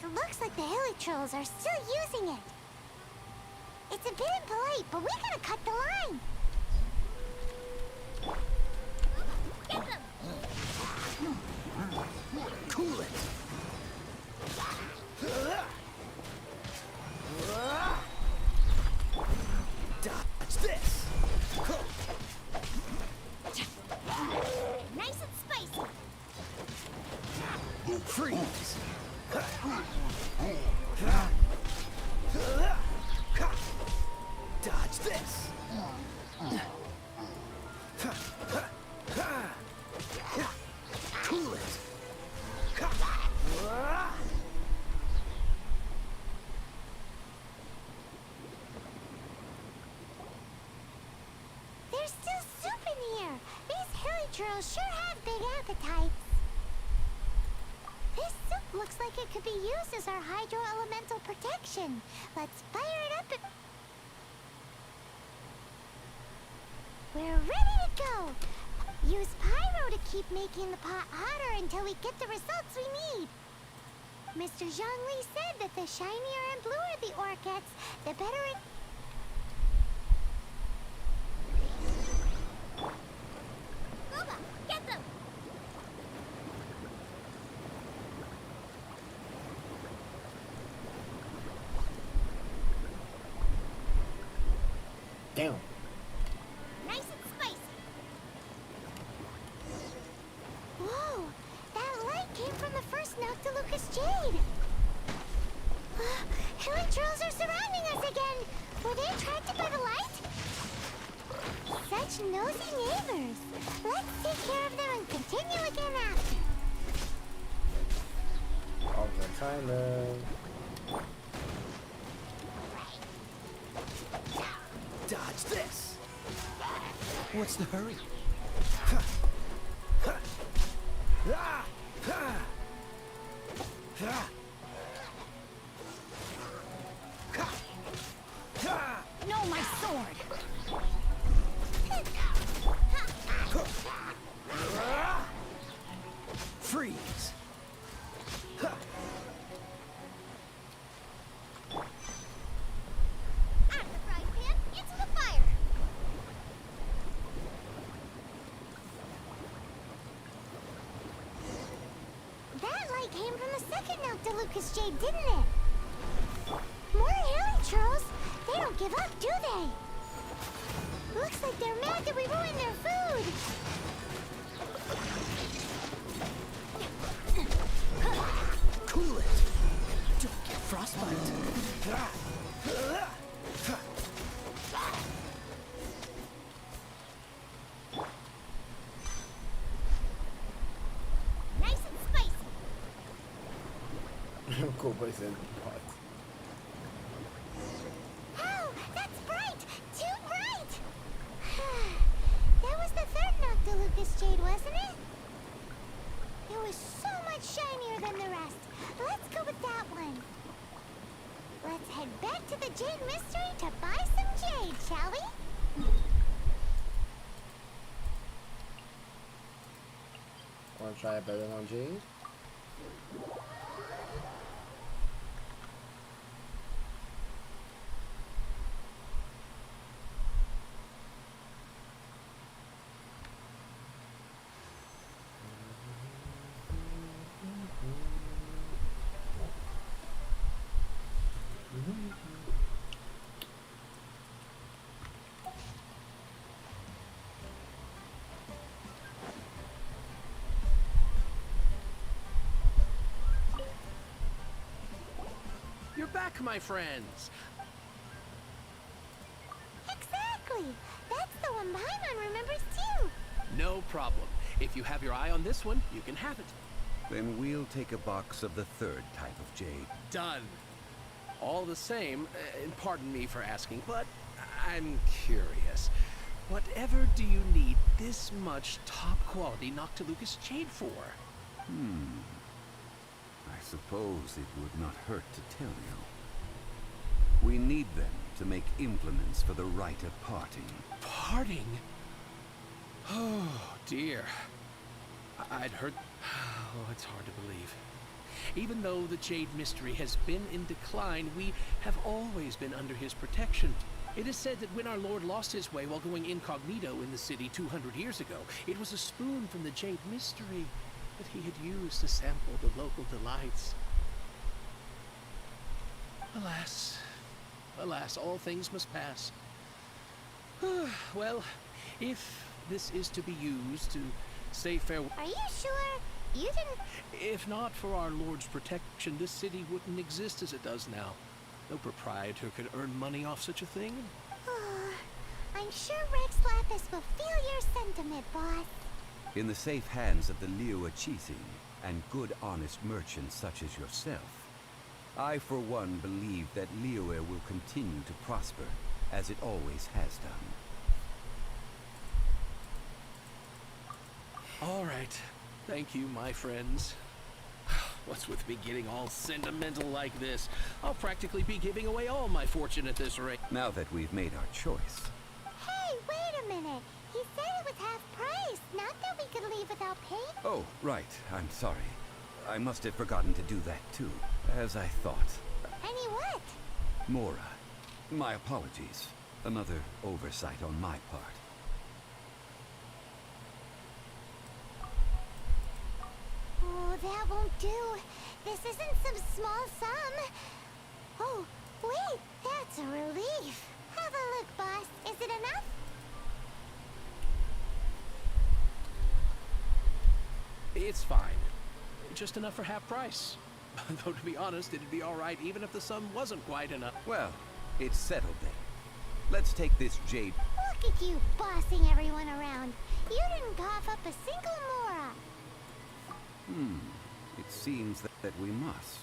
It looks like the hilly trolls are still using it. It's a bit impolite, but we gotta cut the line. Get them! Cool it. Dodge this. Nice and spicy. Freeze. Dodge this. Cool it. There's still soup in here. These hilly churls sure have big appetites. This soup looks like it could be used as our hydro-elemental protection. Let's fire it up and... We're ready to go! Use pyro to keep making the pot hotter until we get the results we need. Mr. Zhongli said that the shinier and bluer the ore gets, the better it... Boba, get them! Damn. Nice and spicy. Whoa! That light came from the first Noctilucous Jade. Hilly trolls are surrounding us again. Were they attracted by the light? Such nosy neighbors. Let's take care of them and continue again after. All the time, Dodge this. What's the hurry? No, my sword. Freeze. Out of the frying pan, into the fire. That light came from the second Noctilucous Jade, didn't it? More hilly trolls. They don't give up, do they? Looks like they're mad that we ruined their food. Cool it. Don't get frostbite. Nice and spicy. Cool boys in pot. Oh, that's bright! Too bright! That was the third Noctilucous Jade, wasn't it? It was so much shinier than the rest. Let's go with that one. Let's head back to the Jade Mystery to buy some jade, shall we? Wanna try a better on Jade? You're back, my friends. Exactly! That's the one Paimon remembers too! No problem. If you have your eye on this one, you can have it. Then we'll take a box of the third type of jade. Done. All the same, pardon me for asking, but I'm curious. Whatever do you need this much top-quality Noctilucous Jade for? I suppose it would not hurt to tell you. We need them to make implements for the rite of parting. Parting? Oh, dear. I'd heard... Oh, it's hard to believe. Even though the Jade Mystery has been in decline, we have always been under his protection. It is said that when our Lord lost his way while going incognito in the city 200 years ago, it was a spoon from the Jade Mystery that he had used to sample the local delights. Alas, alas, all things must pass. Well, if this is to be used to say farewell... Are you sure? You didn't... If not for our Lord's protection, this city wouldn't exist as it does now. No proprietor could earn money off such a thing. I'm sure Rex Lapis will feel your sentiment, boss. In the safe hands of the Liyue and good honest merchants such as yourself, I for one believe that Liyue will continue to prosper, as it always has done. All right. Thank you, my friends. What's with me getting all sentimental like this? I'll practically be giving away all my fortune at this rate. Now that we've made our choice. Hey, wait a minute. He said it was half price, not that we could leave without paying. Oh, right. I'm sorry. I must have forgotten to do that too, as I thought. Any what? Mora, my apologies. Another oversight on my part. Oh, that won't do. This isn't some small sum. Oh, wait, that's a relief. Have a look, boss. Is it enough? It's fine. Just enough for half price. Though to be honest, it'd be all right even if the sum wasn't quite enough. Well, it's settled then. Let's take this jade... Look at you bossing everyone around. You didn't cough up a single mora. It seems that we must.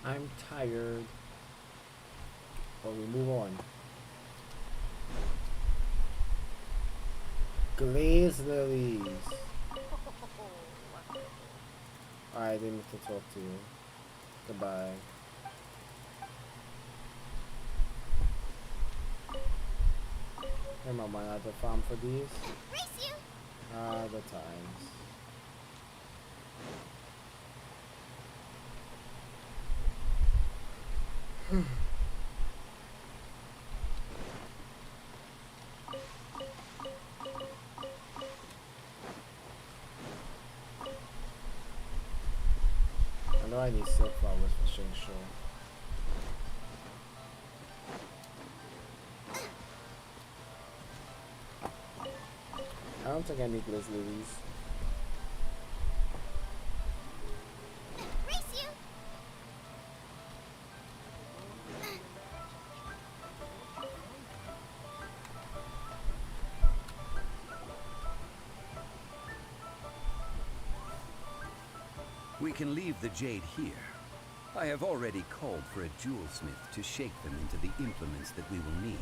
I'm tired. But we move on. Glaze lilies. I didn't need to talk to you. Goodbye. Hey, Mama, I have to farm for these. Race you! The times. I know I need silk flowers for Shing Shu. I don't think I need those lilies. Race you! We can leave the jade here. I have already called for a jewelsmith to shape them into the implements that we will need.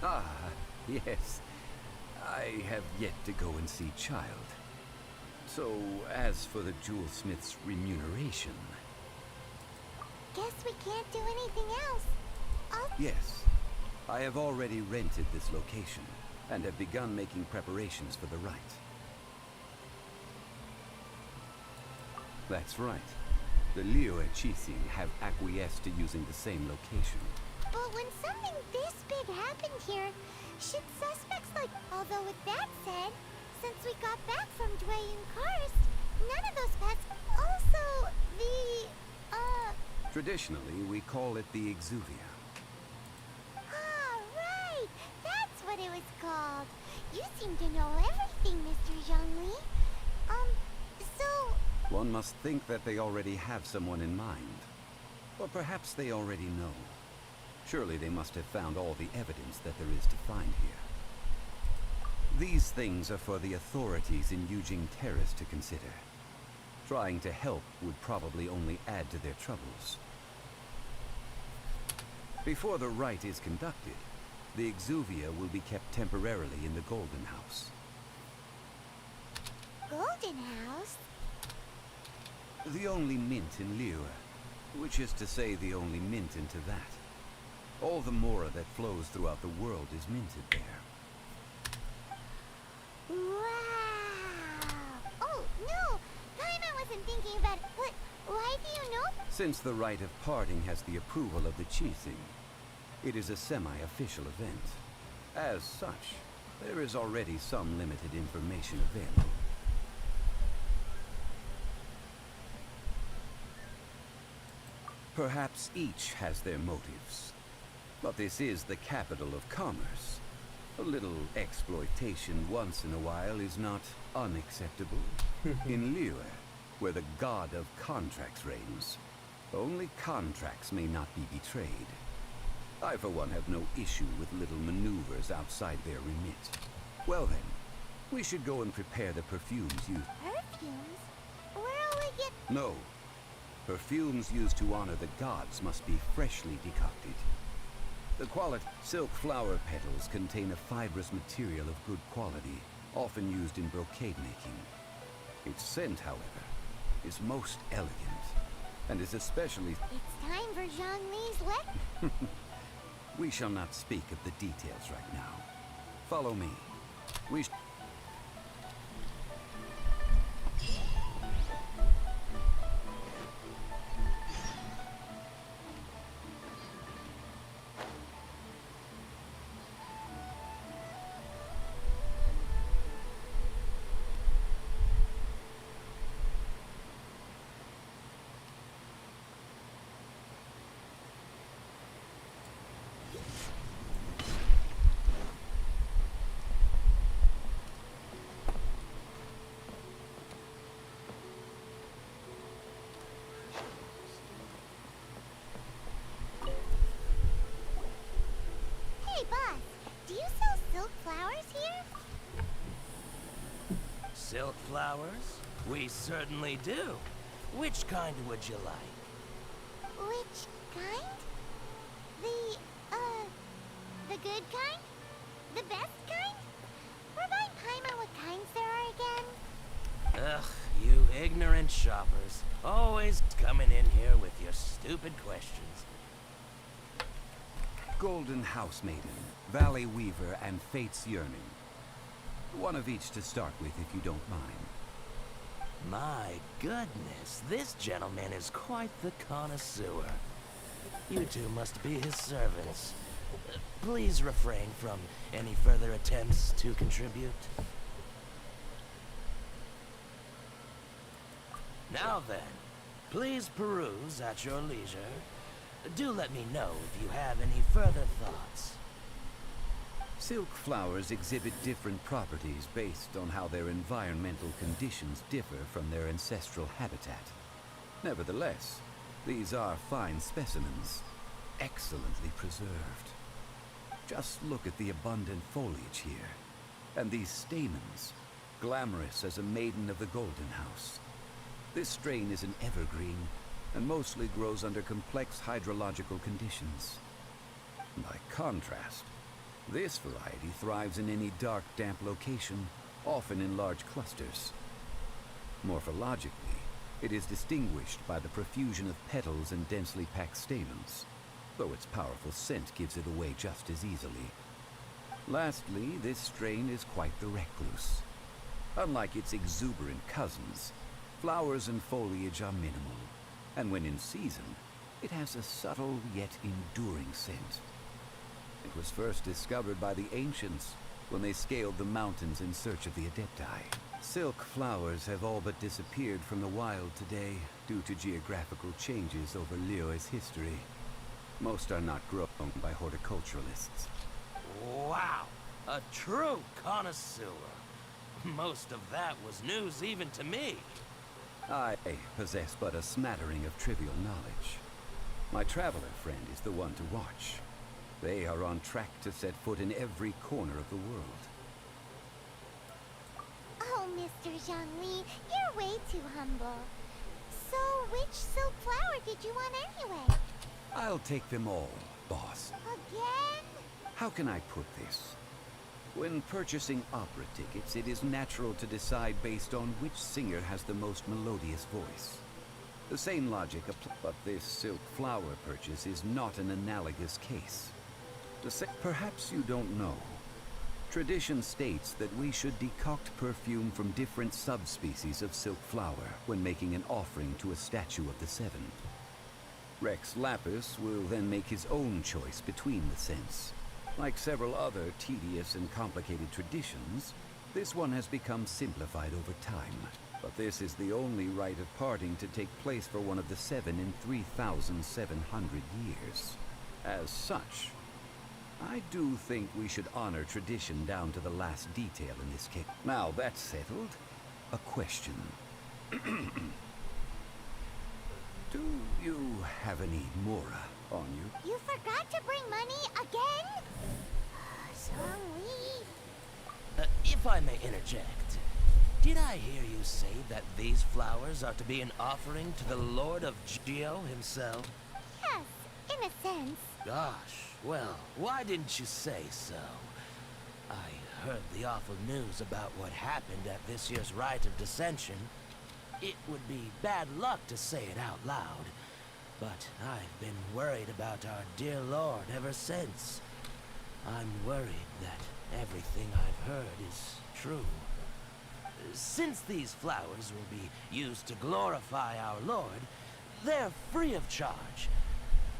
Ah, yes. I have yet to go and see Child. So, as for the jewelsmith's remuneration... Guess we can't do anything else. Yes. I have already rented this location, and have begun making preparations for the rite. That's right. The Liyue have acquiesced to using the same location. But when something this big happened here, should suspects like... Although with that said, since we got back from Dwayne Karst, none of those pets... Also, the, Traditionally, we call it the exuvia. Ah, right! That's what it was called. You seem to know everything, Mr. Zhongli. So... One must think that they already have someone in mind. Or perhaps they already know. Surely they must have found all the evidence that there is to find here. These things are for the authorities in Yujing Terrace to consider. Trying to help would probably only add to their troubles. Before the rite is conducted, the exuvia will be kept temporarily in the Golden House. Golden House? The only mint in Liyue, which is to say the only mint into that. All the mora that flows throughout the world is minted there. Wow! Oh, no! Paimon wasn't thinking about it, but why do you know? Since the rite of parting has the approval of the Qixing, it is a semi-official event. As such, there is already some limited information available. Perhaps each has their motives. But this is the capital of commerce. A little exploitation once in a while is not unacceptable. In Liyue, where the god of contracts reigns, only contracts may not be betrayed. I, for one, have no issue with little maneuvers outside their remit. Well then, we should go and prepare the perfumes used. Perfumes? Where'll we get... No. Perfumes used to honor the gods must be freshly decocted. The quality silk flower petals contain a fibrous material of good quality, often used in brocade making. Its scent, however, is most elegant, and is especially... It's time for Zhongli's lecture. We shall not speak of the details right now. Follow me. We Hey, boss, do you sell silk flowers here? Silk flowers? We certainly do. Which kind would you like? Which kind? The good kind? The best kind? Remind Paimon what kinds there are again. Ugh, you ignorant shoppers. Always coming in here with your stupid questions. Golden House Maiden, Valley Weaver, and Fate's Yearning. One of each to start with, if you don't mind. My goodness, this gentleman is quite the connoisseur. You two must be his servants. Please refrain from any further attempts to contribute. Now then, please peruse at your leisure. Do let me know if you have any further thoughts. Silk flowers exhibit different properties based on how their environmental conditions differ from their ancestral habitat. Nevertheless, these are fine specimens, excellently preserved. Just look at the abundant foliage here, and these stamens, glamorous as a maiden of the Golden House. This strain is an evergreen, and mostly grows under complex hydrological conditions. By contrast, this variety thrives in any dark, damp location, often in large clusters. Morphologically, it is distinguished by the profusion of petals and densely packed stamens, though its powerful scent gives it away just as easily. Lastly, this strain is quite the recluse. Unlike its exuberant cousins, flowers and foliage are minimal, and when in season, it has a subtle yet enduring scent. It was first discovered by the ancients, when they scaled the mountains in search of the Adepti. Silk flowers have all but disappeared from the wild today due to geographical changes over Liyue's history. Most are not grown by horticulturalists. Wow, a true connoisseur. Most of that was news even to me. I possess but a smattering of trivial knowledge. My traveler friend is the one to watch. They are on track to set foot in every corner of the world. Oh, Mr. Zhongli, you're way too humble. So, which silk flower did you want anyway? I'll take them all, boss. Again? How can I put this? When purchasing opera tickets, it is natural to decide based on which singer has the most melodious voice. The same logic applies, but this silk flower purchase is not an analogous case. Perhaps you don't know. Tradition states that we should decoct perfume from different subspecies of silk flower when making an offering to a statue of the Seven. Rex Lapis will then make his own choice between the scents. Like several other tedious and complicated traditions, this one has become simplified over time. But this is the only rite of parting to take place for one of the Seven in 3,700 years. As such, I do think we should honor tradition down to the last detail in this case. Now that's settled, a question. Do you have any Mora on you? You forgot to bring money again? Zhongli. If I may interject, did I hear you say that these flowers are to be an offering to the Lord of Geo himself? Yes, in a sense. Gosh, well, why didn't you say so? I heard the awful news about what happened at this year's Rite of Dissension. It would be bad luck to say it out loud, but I've been worried about our dear Lord ever since. I'm worried that everything I've heard is true. Since these flowers will be used to glorify our Lord, they're free of charge.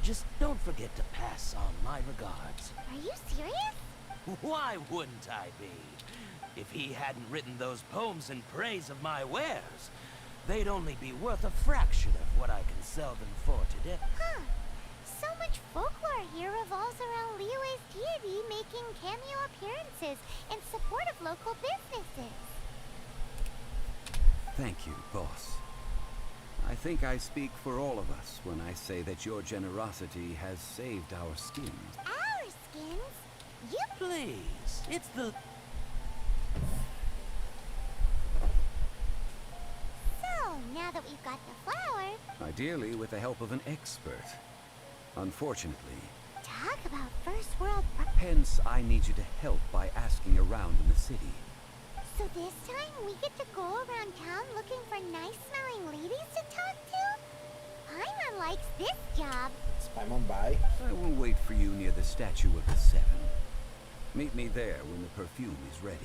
Just don't forget to pass on my regards. Are you serious? Why wouldn't I be? If he hadn't written those poems in praise of my wares, they'd only be worth a fraction of what I can sell them for today. Huh. So much folklore here revolves around Liyue's deity making cameo appearances in support of local businesses. Thank you, boss. I think I speak for all of us when I say that your generosity has saved our skins. Our skins? You... Please, it's the... So, now that we've got the flowers... Ideally with the help of an expert. Unfortunately. Talk about first world... Hence, I need you to help by asking around in the city. So this time we get to go around town looking for nice-smelling ladies to talk to? Paimon likes this job. Is Paimon by? I will wait for you near the statue of the Seven. Meet me there when the perfume is ready.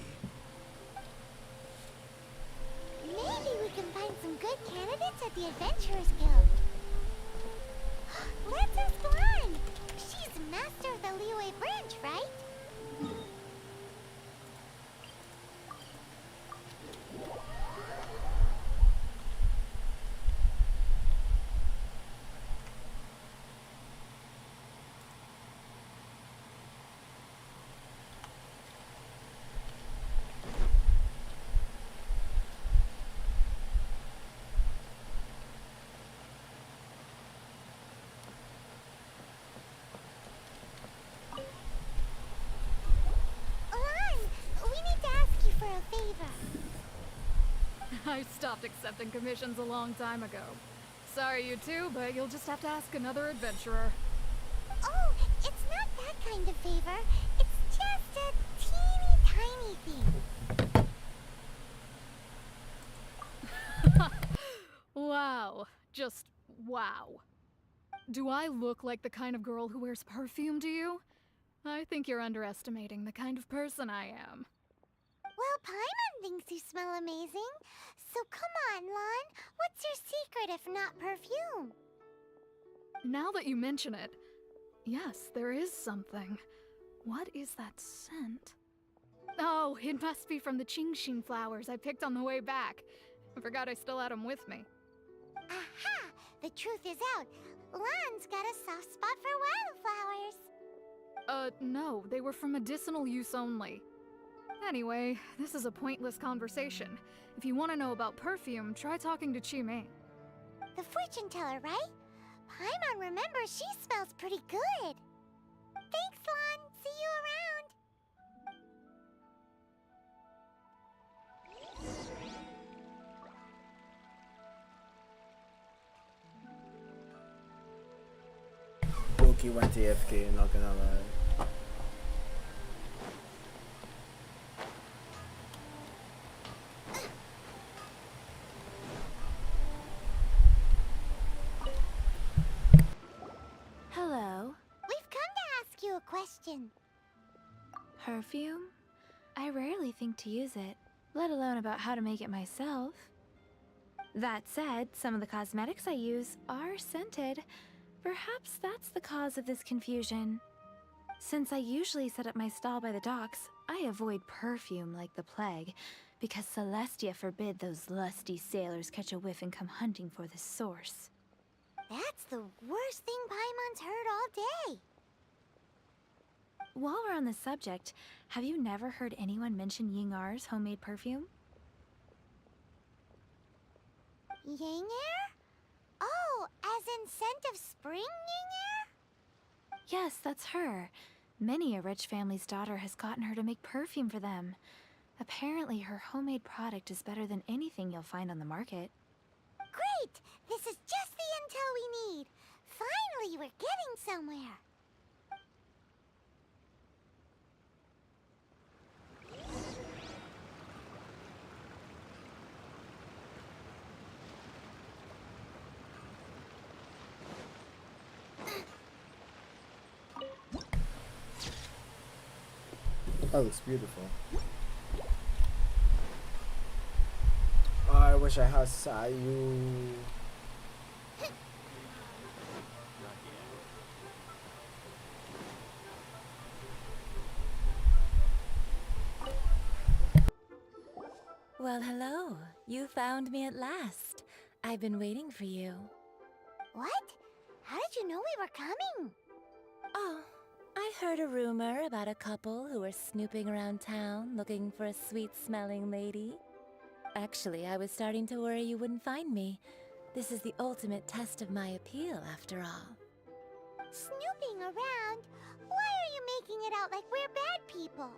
Maybe we can find some good candidates at the Adventurers Guild. Let's ask Lan. She's master of the Liyue branch, right? I stopped accepting commissions a long time ago. Sorry, you two, but you'll just have to ask another adventurer. Oh, it's not that kind of favor. It's just a teeny tiny thing. Wow. Just wow. Do I look like the kind of girl who wears perfume to you? I think you're underestimating the kind of person I am. Well, Paimon thinks you smell amazing. So come on, Lan. What's your secret if not perfume? Now that you mention it, yes, there is something. What is that scent? Oh, it must be from the Genshin flowers I picked on the way back. I forgot I still had them with me. Aha! The truth is out. Lan's got a soft spot for wildflowers. No, they were for medicinal use only. Anyway, this is a pointless conversation. If you want to know about perfume, try talking to Chimei. The fortune teller, right? Paimon remembers she smells pretty good. Thanks, Lan. See you around. Loki went to AFK, not gonna lie. Hello. We've come to ask you a question. Perfume? I rarely think to use it, let alone about how to make it myself. That said, some of the cosmetics I use are scented. Perhaps that's the cause of this confusion. Since I usually set up my stall by the docks, I avoid perfume like the plague, because Celestia forbid those lusty sailors catch a whiff and come hunting for the source. That's the worst thing Paimon's heard all day. While we're on the subject, have you never heard anyone mention Yingar's homemade perfume? Yingar? Oh, as in scent of spring, Yingar? Yes, that's her. Many a rich family's daughter has gotten her to make perfume for them. Apparently, her homemade product is better than anything you'll find on the market. Great! This is just the intel we need. Finally, we're getting somewhere. That looks beautiful. I wish I had Sayu. Well, hello. You found me at last. I've been waiting for you. What? How did you know we were coming? Oh, I heard a rumor about a couple who were snooping around town looking for a sweet-smelling lady. Actually, I was starting to worry you wouldn't find me. This is the ultimate test of my appeal, after all. Snooping around? Why are you making it out like we're bad people?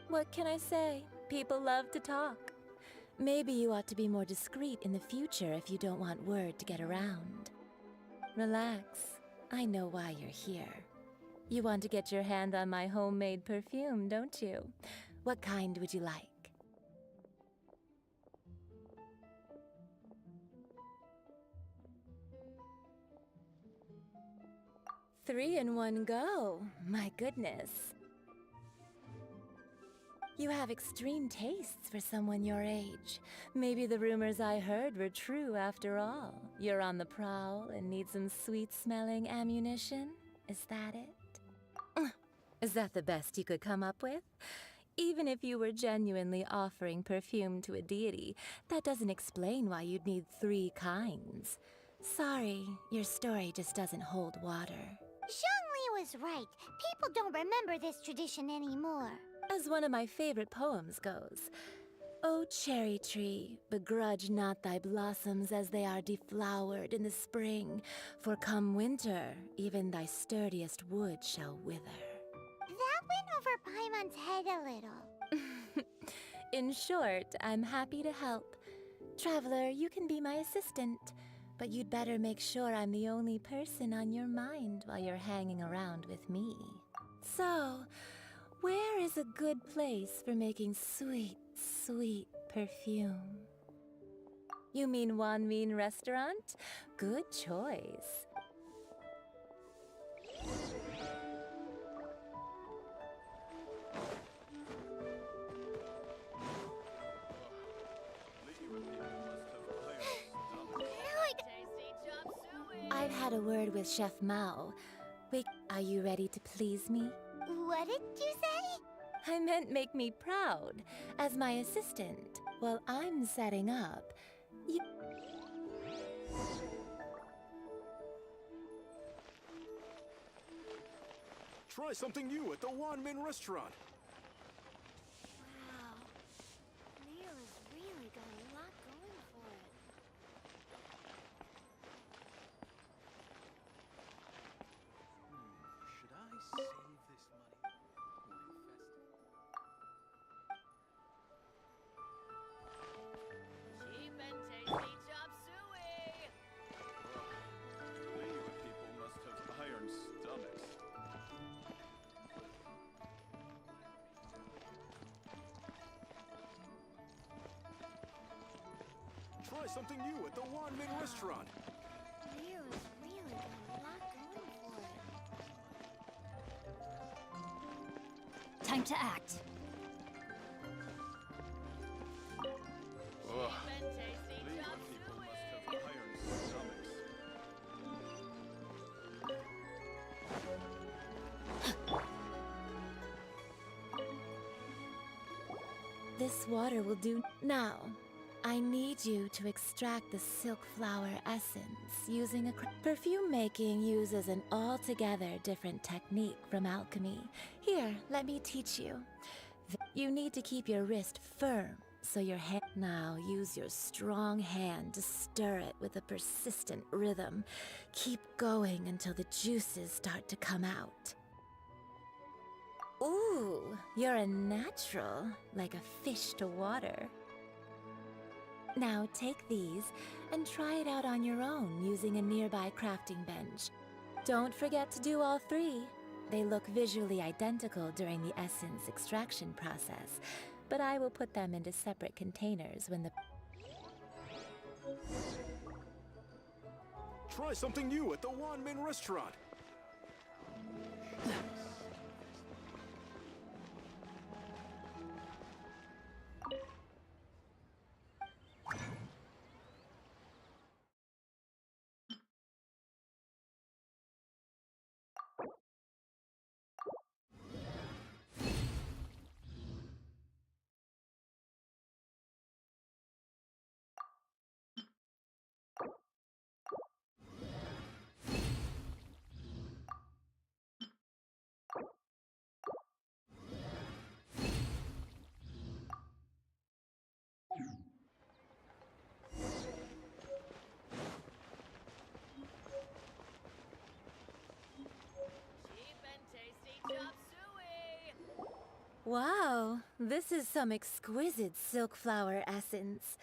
What can I say? People love to talk. Maybe you ought to be more discreet in the future if you don't want word to get around. Relax. I know why you're here. You want to get your hand on my homemade perfume, don't you? What kind would you like? Three in one go. My goodness. You have extreme tastes for someone your age. Maybe the rumors I heard were true after all. You're on the prowl and need some sweet-smelling ammunition? Is that it? Is that the best you could come up with? Even if you were genuinely offering perfume to a deity, that doesn't explain why you'd need 3 kinds. Sorry, your story just doesn't hold water. Zhongli was right. People don't remember this tradition anymore. As one of my favorite poems goes, "O cherry tree, begrudge not thy blossoms as they are deflowered in the spring, for come winter, even thy sturdiest wood shall wither." That went over Paimon's head a little. In short, I'm happy to help. Traveler, you can be my assistant, but you'd better make sure I'm the only person on your mind while you're hanging around with me. So, where is a good place for making sweet, sweet perfume? You mean Wanmin Restaurant? Good choice. I've had a word with Chef Mao. Wait, are you ready to please me? What did you say? I meant make me proud. As my assistant, while I'm setting up, you... Try something new at the Wanmin restaurant. Wow. Liyue has really got a lot going for it. Should I save this money or invest it? Cheap and tasty chop suey! Liyue people must have iron stomachs. Try something new at the Wanmin restaurant. Liyue has really got a lot going for it. Time to act. Ugh. And tasty Liyue chop people suey! must have iron stomachs. This water will do. Now, I need you to extract the silk flower essence using a perfume making uses an altogether different technique from alchemy. Here, let me teach you. You need to keep your wrist firm so your hand. Now use your strong hand to stir it with a persistent rhythm. Keep going until the juices start to come out. Ooh, you're a natural, like a fish to water. Now take these and try it out on your own using a nearby crafting bench. Don't forget to do all three. They look visually identical during the essence extraction process, but I will put them into separate containers when the... Try something new at the Wanmin restaurant. Cheap and tasty chop suey! Wow, this is some exquisite silk flower essence.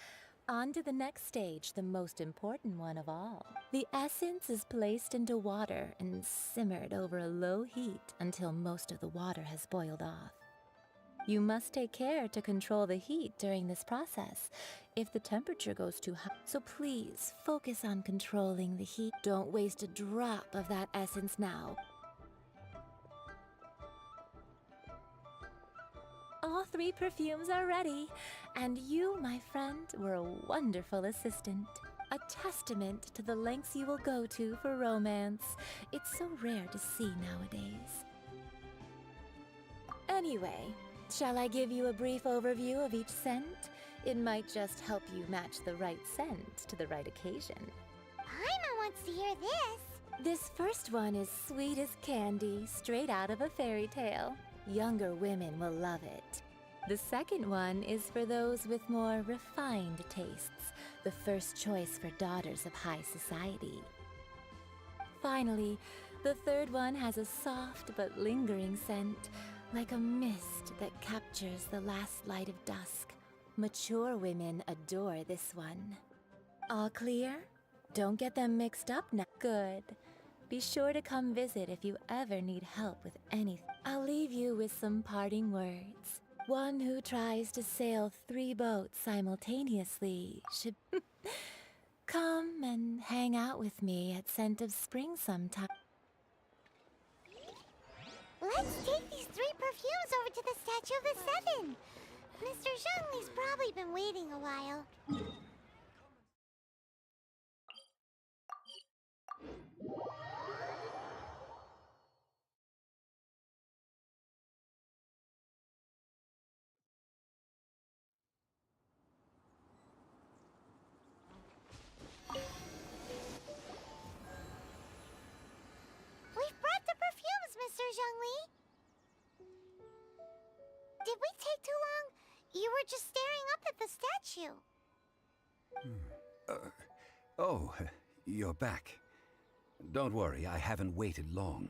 On to the next stage, the most important one of all. The essence is placed into water and simmered over a low heat until most of the water has boiled off. You must take care to control the heat during this process if the temperature goes too high. So please focus on controlling the heat. Don't waste a drop of that essence now. All three perfumes are ready, and you, my friend, were a wonderful assistant. A testament to the lengths you will go to for romance. It's so rare to see nowadays. Anyway, shall I give you a brief overview of each scent? It might just help you match the right scent to the right occasion. Paimon wants to hear this. This first one is sweet as candy, straight out of a fairy tale. Younger women will love it. The second one is for those with more refined tastes, the first choice for daughters of high society. Finally, the third one has a soft but lingering scent, like a mist that captures the last light of dusk. Mature women adore this one. All clear? Don't get them mixed up now. Good. Be sure to come visit if you ever need help with anything. I'll leave you with some parting words. One who tries to sail 3 boats simultaneously should come and hang out with me at Scent of Spring sometime. Let's take these 3 perfumes over to the Statue of the Seven. Mr. Zhongli's probably been waiting a while. Did we take too long? You were just staring up at the statue. Oh, you're back. Don't worry, I haven't waited long.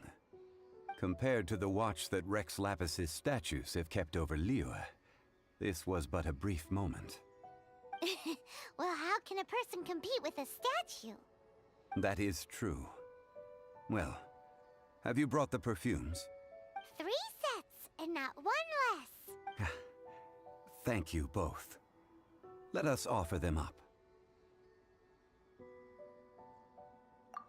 Compared to the watch that Rex Lapis's statues have kept over Liyue, this was but a brief moment. Well, how can a person compete with a statue? That is true. Well, have you brought the perfumes? 3 sets, and not 1 less. Thank you both. Let us offer them up.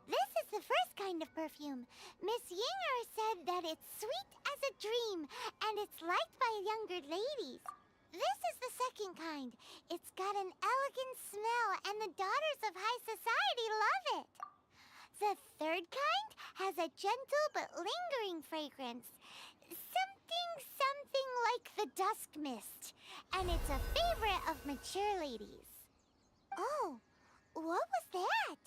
This is the first kind of perfume. Miss Yinger said that it's sweet as a dream, and it's liked by younger ladies. This is the second kind. It's got an elegant smell, and the daughters of high society love it. The third kind has a gentle but lingering fragrance. Something like the dusk mist. And it's a favorite of mature ladies. Oh, what was that?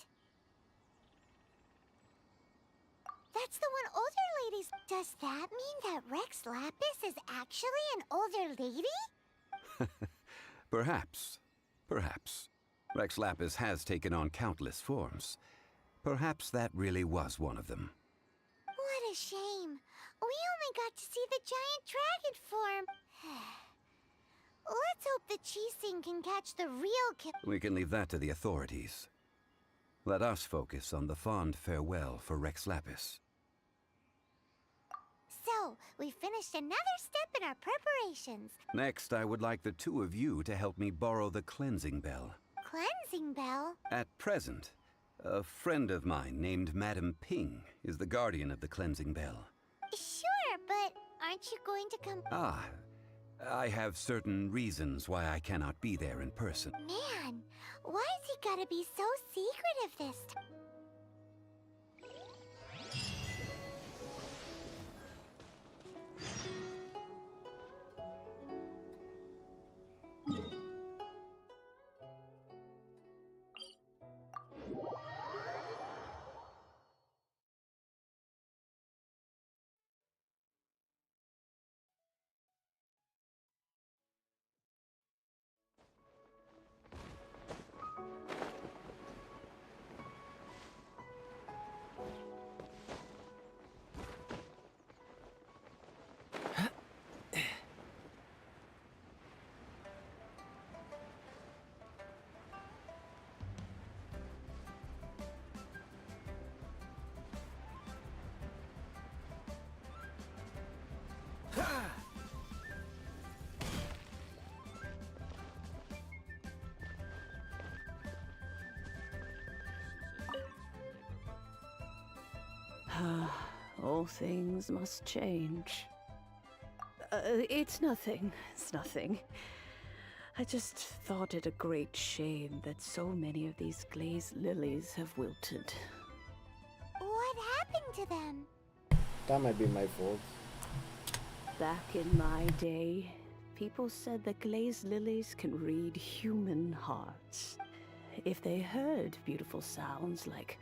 That's the one older ladies. Does that mean that Rex Lapis is actually an older lady? Perhaps. Perhaps. Rex Lapis has taken on countless forms. Perhaps that really was one of them. What a shame. We only got to see the giant dragon form. Let's hope the Chising can catch the real We can leave that to the authorities. Let us focus on the fond farewell for Rex Lapis. So, we finished another step in our preparations. Next, I would like the two of you to help me borrow the cleansing bell. Cleansing bell? At present, a friend of mine named Madame Ping is the guardian of the cleansing bell. Sure, but aren't you going to come? Ah, I have certain reasons why I cannot be there in person. Man, why's he gotta be so secretive this time? All things must change. It's nothing. It's nothing. I just thought it a great shame that so many of these glazed lilies have wilted. What happened to them? That might be my fault. Back in my day, people said that glazed lilies can read human hearts. If they heard beautiful sounds like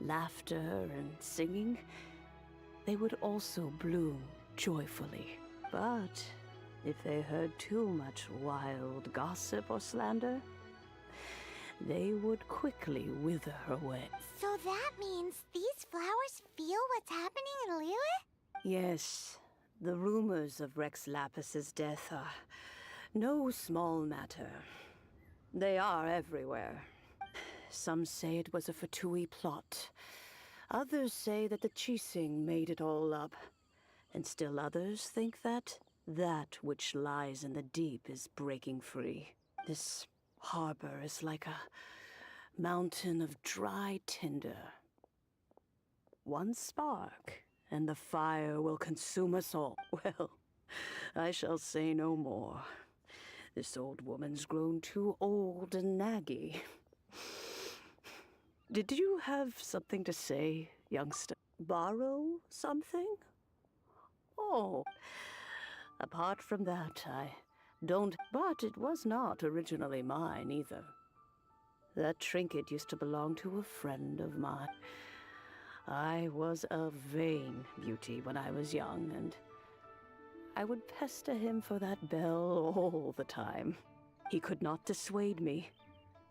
laughter and singing, they would also bloom joyfully. But if they heard too much wild gossip or slander, they would quickly wither away. So that means these flowers feel what's happening in Liyue? Yes, the rumors of Rex Lapis's death are no small matter. They are everywhere. Some say it was a Fatui plot. Others say that the Chising made it all up. And still others think that which lies in the deep is breaking free. This harbor is like a mountain of dry tinder. One spark, and the fire will consume us all. Well, I shall say no more. This old woman's grown too old and naggy. Did you have something to say, youngster? Borrow something? Oh, apart from that, I don't... But it was not originally mine, either. That trinket used to belong to a friend of mine. I was a vain beauty when I was young, and I would pester him for that bell all the time. He could not dissuade me,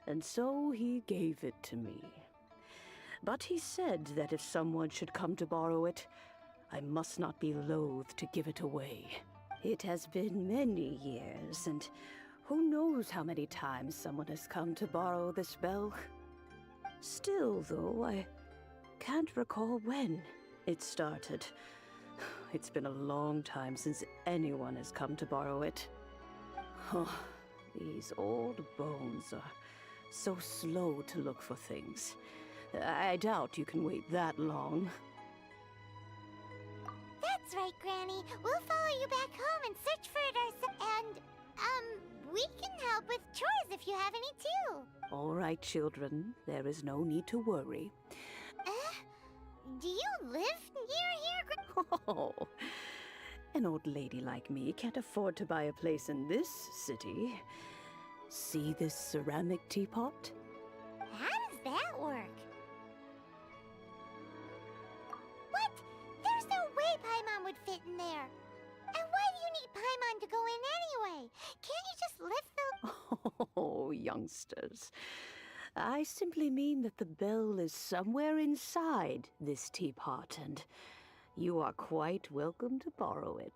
and so he gave it to me. But he said that if someone should come to borrow it, I must not be loath to give it away. It has been many years, and who knows how many times someone has come to borrow this bell. Still, though, I can't recall when it started. It's been a long time since anyone has come to borrow it. Oh, these old bones are so slow to look for things. I doubt you can wait that long. That's right, Granny. We'll follow you back home and search for it ourselves. And, we can help with chores if you have any too. All right, children. There is no need to worry. Do you live near here? Oh, an old lady like me can't afford to buy a place in this city. See this ceramic teapot? How does that work? What? There's no way Paimon would fit in there. And why do you need Paimon to go in anyway? Can't you just lift the... Oh, youngsters. I simply mean that the bell is somewhere inside this teapot, and you are quite welcome to borrow it.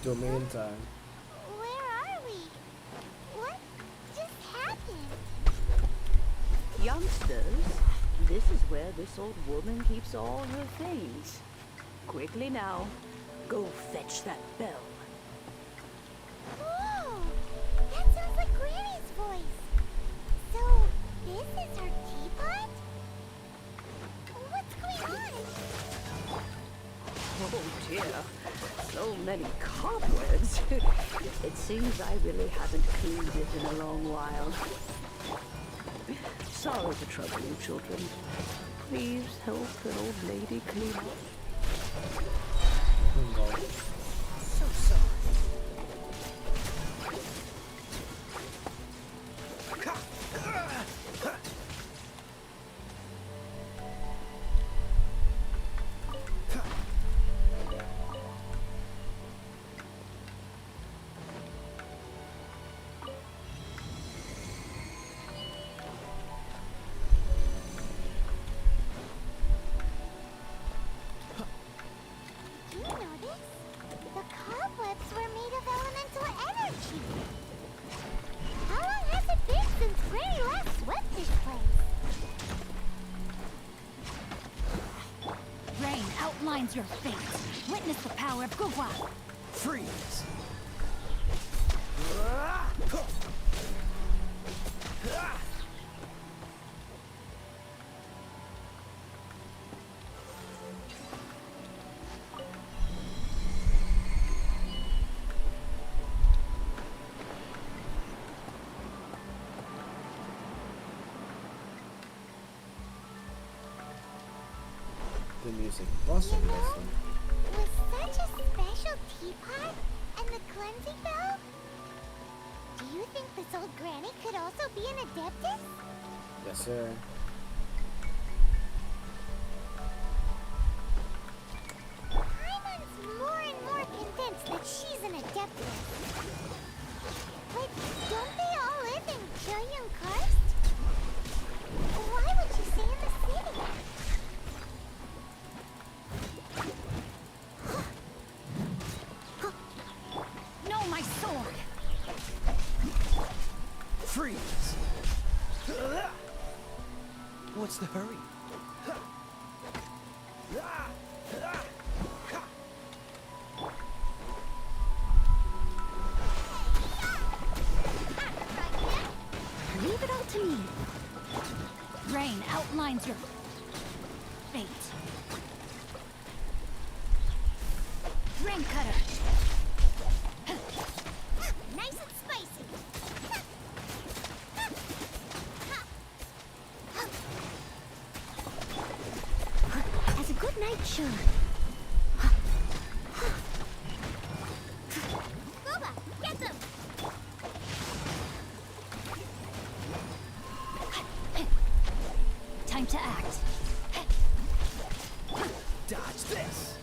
Domain time. Where are we? What just happened? Youngsters, this is where this old woman keeps all her things. Quickly now, go fetch that bell. Whoa! That sounds like Granny's voice. So, this is her teapot? What's going on? Oh dear, so many cobwebs. It seems I really haven't cleaned it in a long while. Sorry to trouble you, children. Please help an old lady clean up. So sorry. Do you notice? The cobwebs were made of elemental energy. How long has it been since Granny last swept this place? Rain outlines your fate. Witness the power of Gugwa. Freeze! The music was You know, amazing. with such a special teapot and the cleansing bell, do you think this old Granny could also be an Adeptus? Yes, sir. Paimon's more and more convinced that she's an Adeptus. But don't they all live in Julian Karst? Why would she stay in the city? No, my sword! Freeze! what's the hurry? Leave it all to me. Rain outlines your fate. Rain cutter. Nice and spicy. As a good night should. Booba, get them! Time to act. Dodge this.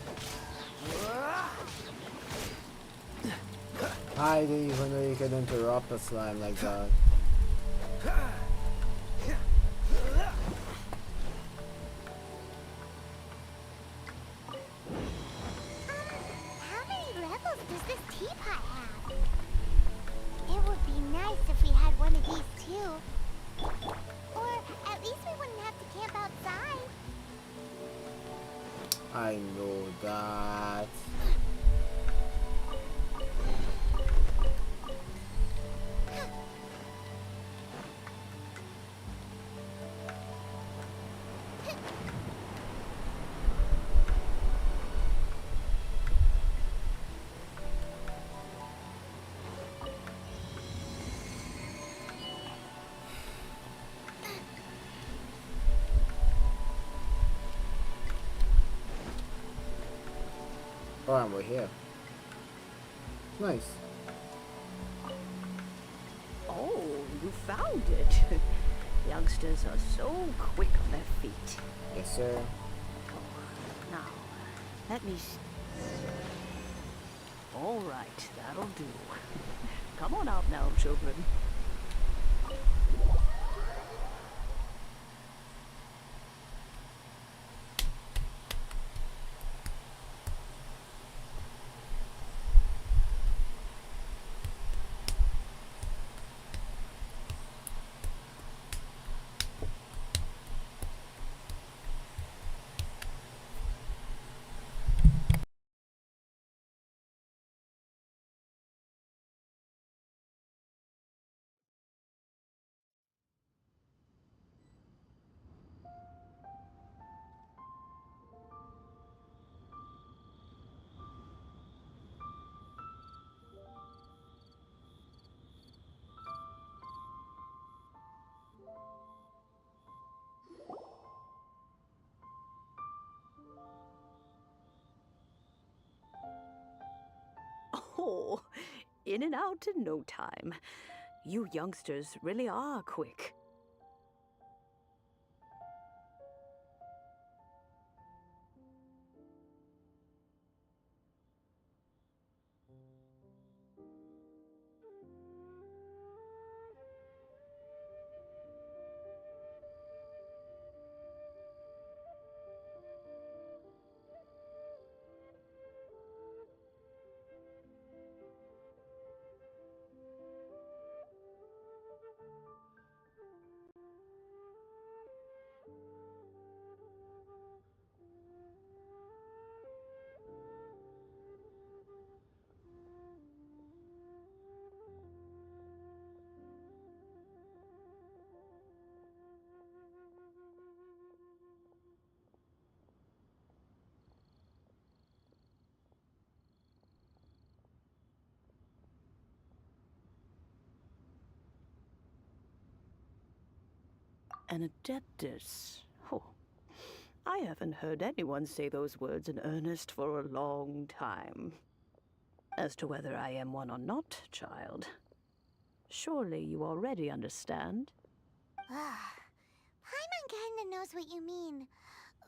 I didn't even know you could interrupt a slime like that. How many levels does this teapot have? It would be nice if we had one of these too. Or at least we wouldn't have to camp outside. I know that. Oh, and we're here. Nice. Oh, you found it. Youngsters are so quick on their feet. Yes, sir. Now, let me All right, that'll do. Come on out now, children. Oh, in and out in no time. You youngsters really are quick. An adeptus. Oh, I haven't heard anyone say those words in earnest for a long time. As to whether I am one or not, child, surely you already understand. Paimon kinda knows what you mean,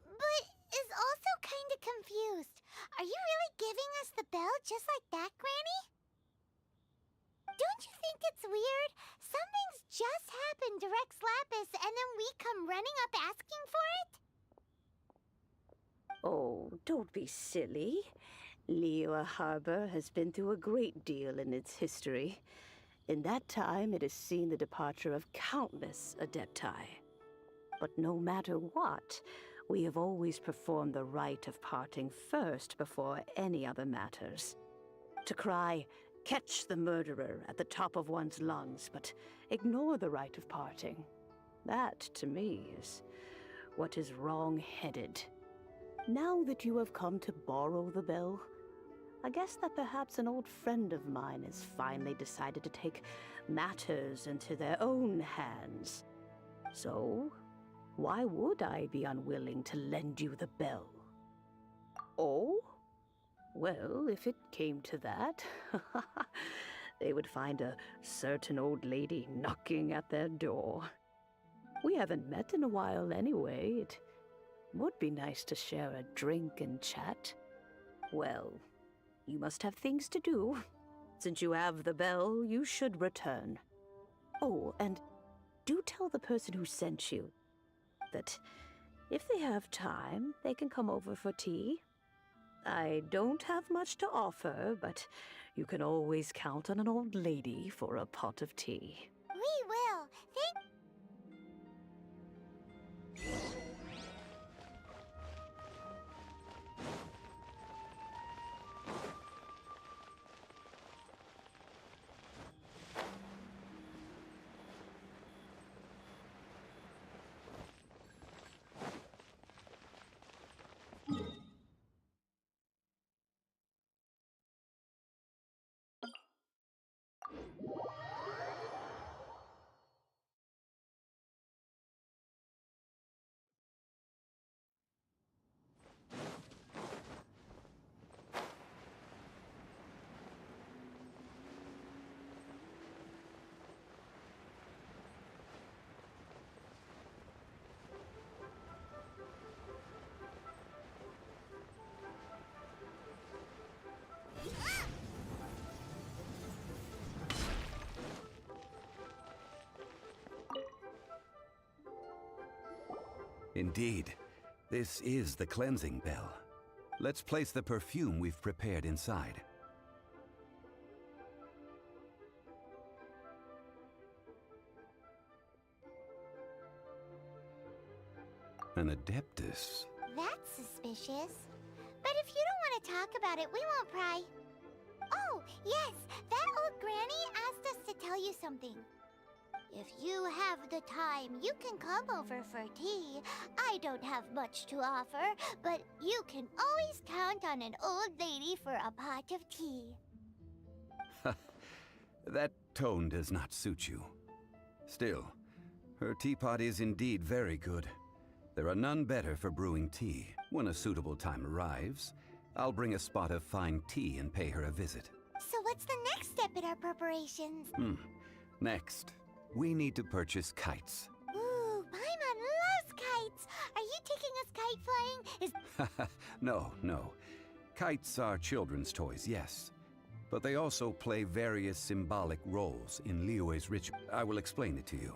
but is also kinda confused. Are you really giving us the bell just like that, Granny? Don't you think it's weird? Something's just happened to Rex Lapis and then we come running up asking for it? Oh, don't be silly. Liyue Harbor has been through a great deal in its history. In that time, it has seen the departure of countless adepti. But no matter what, we have always performed the rite of parting first before any other matters. To cry, "Catch the murderer," at the top of one's lungs, but ignore the rite of parting. That, to me, is what is wrong-headed. Now that you have come to borrow the bell, I guess that perhaps an old friend of mine has finally decided to take matters into their own hands. So, why would I be unwilling to lend you the bell? Oh? Well, if it came to that, they would find a certain old lady knocking at their door. We haven't met in a while anyway. It would be nice to share a drink and chat. Well, you must have things to do. Since you have the bell, you should return. Oh, and do tell the person who sent you that if they have time, they can come over for tea. I don't have much to offer, but you can always count on an old lady for a pot of tea. We will. Thank... Indeed, this is the cleansing bell. Let's place the perfume we've prepared inside. An Adeptus. That's suspicious. But if you don't want to talk about it, we won't pry. Oh, yes, that old granny asked us to tell you something. If you have the time, you can come over for tea. I don't have much to offer, but you can always count on an old lady for a pot of tea. That tone does not suit you. Still, her teapot is indeed very good. There are none better for brewing tea. When a suitable time arrives, I'll bring a spot of fine tea and pay her a visit. So what's the next step in our preparations? Next, we need to purchase kites. Ooh, Paimon loves kites! Are you taking us kite flying? No. Kites are children's toys, yes. But they also play various symbolic roles in Liyue's ritual. I will explain it to you.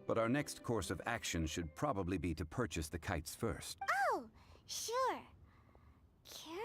But our next course of action should probably be to purchase the kites first. Oh, sure. Curiouser...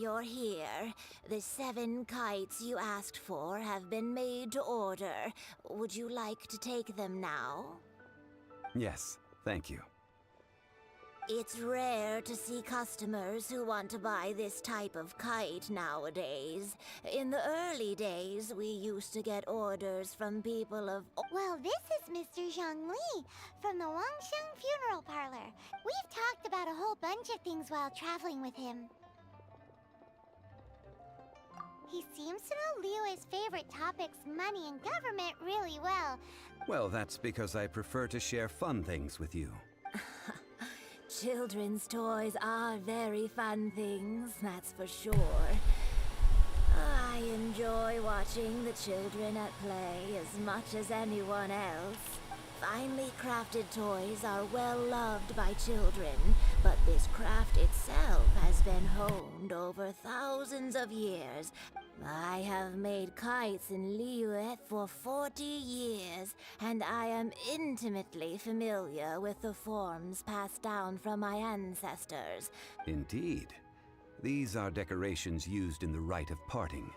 you're here. The 7 kites you asked for have been made to order. Would you like to take them now? Yes, thank you. It's rare to see customers who want to buy this type of kite nowadays. In the early days, we used to get orders from people of... Well, this is Mr. Zhongli from the Wangsheng Funeral Parlor. We've talked about a whole bunch of things while traveling with him. He seems to know Liyue's favorite topics, money and government, really well. Well, that's because I prefer to share fun things with you. Children's toys are very fun things, that's for sure. I enjoy watching the children at play as much as anyone else. Finely crafted toys are well loved by children, but this craft itself has been honed over thousands of years. I have made kites in Liyue for 40 years, and I am intimately familiar with the forms passed down from my ancestors. Indeed. These are decorations used in the rite of parting.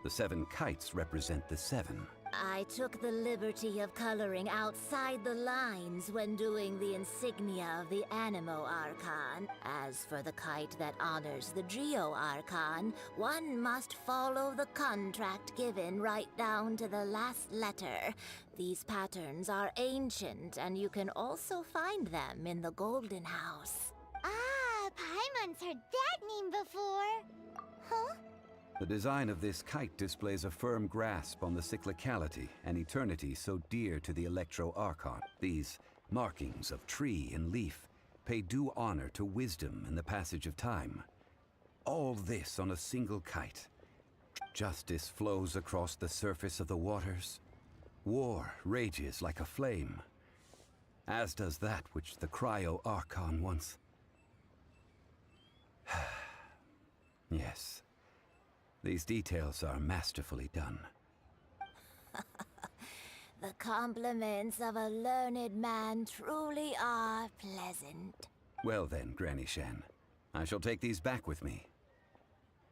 The 7 kites represent the 7. I took the liberty of coloring outside the lines when doing the insignia of the Animo Archon. As for the kite that honors the Geo Archon, one must follow the contract given right down to the last letter. These patterns are ancient, and you can also find them in the Golden House. Ah, Paimon's heard that name before. Huh? The design of this kite displays a firm grasp on the cyclicality and eternity so dear to the Electro Archon. These markings of tree and leaf pay due honor to wisdom and the passage of time. All this on a single kite. Justice flows across the surface of the waters. War rages like a flame, as does that which the Cryo Archon once... Yes. These details are masterfully done. The compliments of a learned man truly are pleasant. Well then, Granny Shan, I shall take these back with me.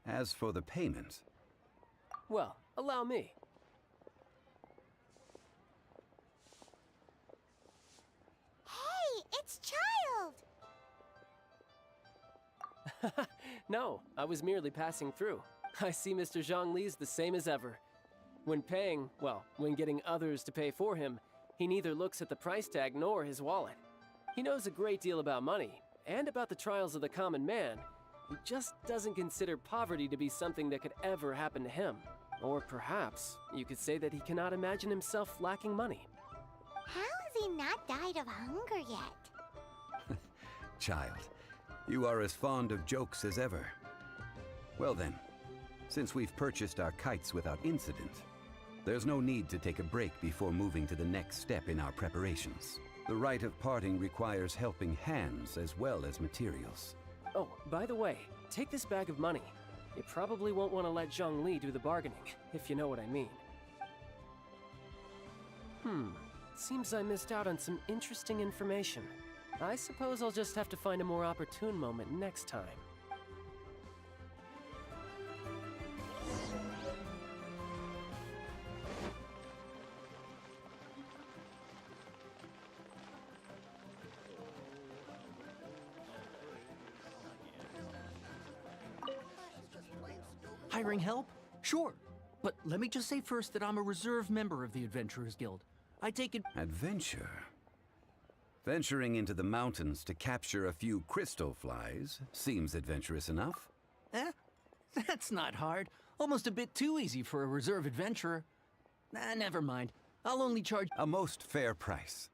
As for the payment... Well, allow me. Hey, it's Child! No, I was merely passing through. I see Mr. Zhongli's the same as ever. When paying, well, when getting others to pay for him, he neither looks at the price tag nor his wallet. He knows a great deal about money, and about the trials of the common man. He just doesn't consider poverty to be something that could ever happen to him. Or perhaps, you could say that he cannot imagine himself lacking money. How has he not died of hunger yet? Child, you are as fond of jokes as ever. Well then, since we've purchased our kites without incident, there's no need to take a break before moving to the next step in our preparations. The rite of parting requires helping hands as well as materials. Oh, by the way, take this bag of money. You probably won't want to let Zhongli do the bargaining, if you know what I mean. Seems I missed out on some interesting information. I suppose I'll just have to find a more opportune moment next time. Hiring help? Sure. But let me just say first that I'm a reserve member of the Adventurers Guild. I take it... Adventure? Venturing into the mountains to capture a few crystal flies seems adventurous enough. That's not hard. Almost a bit too easy for a reserve adventurer. Never mind. I'll only charge... A most fair price.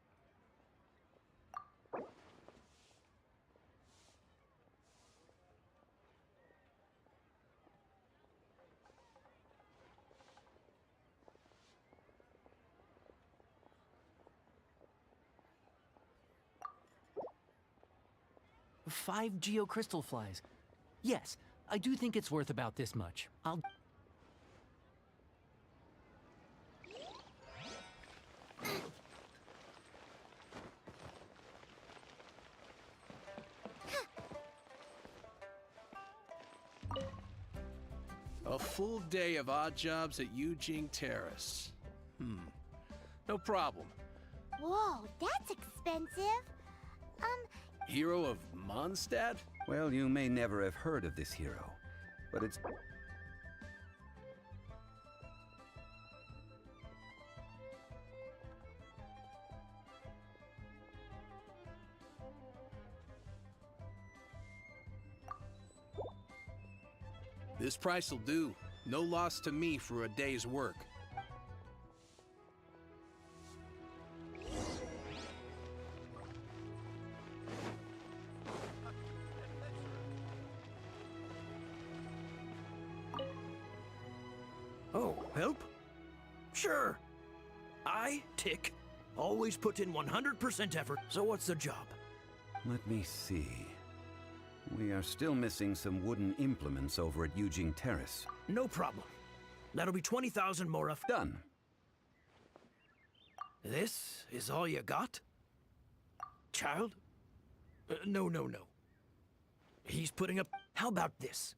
Five geocrystal flies. Yes, I do think it's worth about this much. I'll... A full day of odd jobs at Eugene Terrace. No problem. Whoa, that's expensive. Hero of Mondstadt? Well, you may never have heard of this hero, but it's... This price will do. No loss to me for a day's work. Oh, help? Sure. I, Tick, always put in 100% effort, so what's the job? Let me see. We are still missing some wooden implements over at Eugene Terrace. No problem. That'll be 20,000 more of... Done. This is all you got? Child? No. He's putting up... How about this?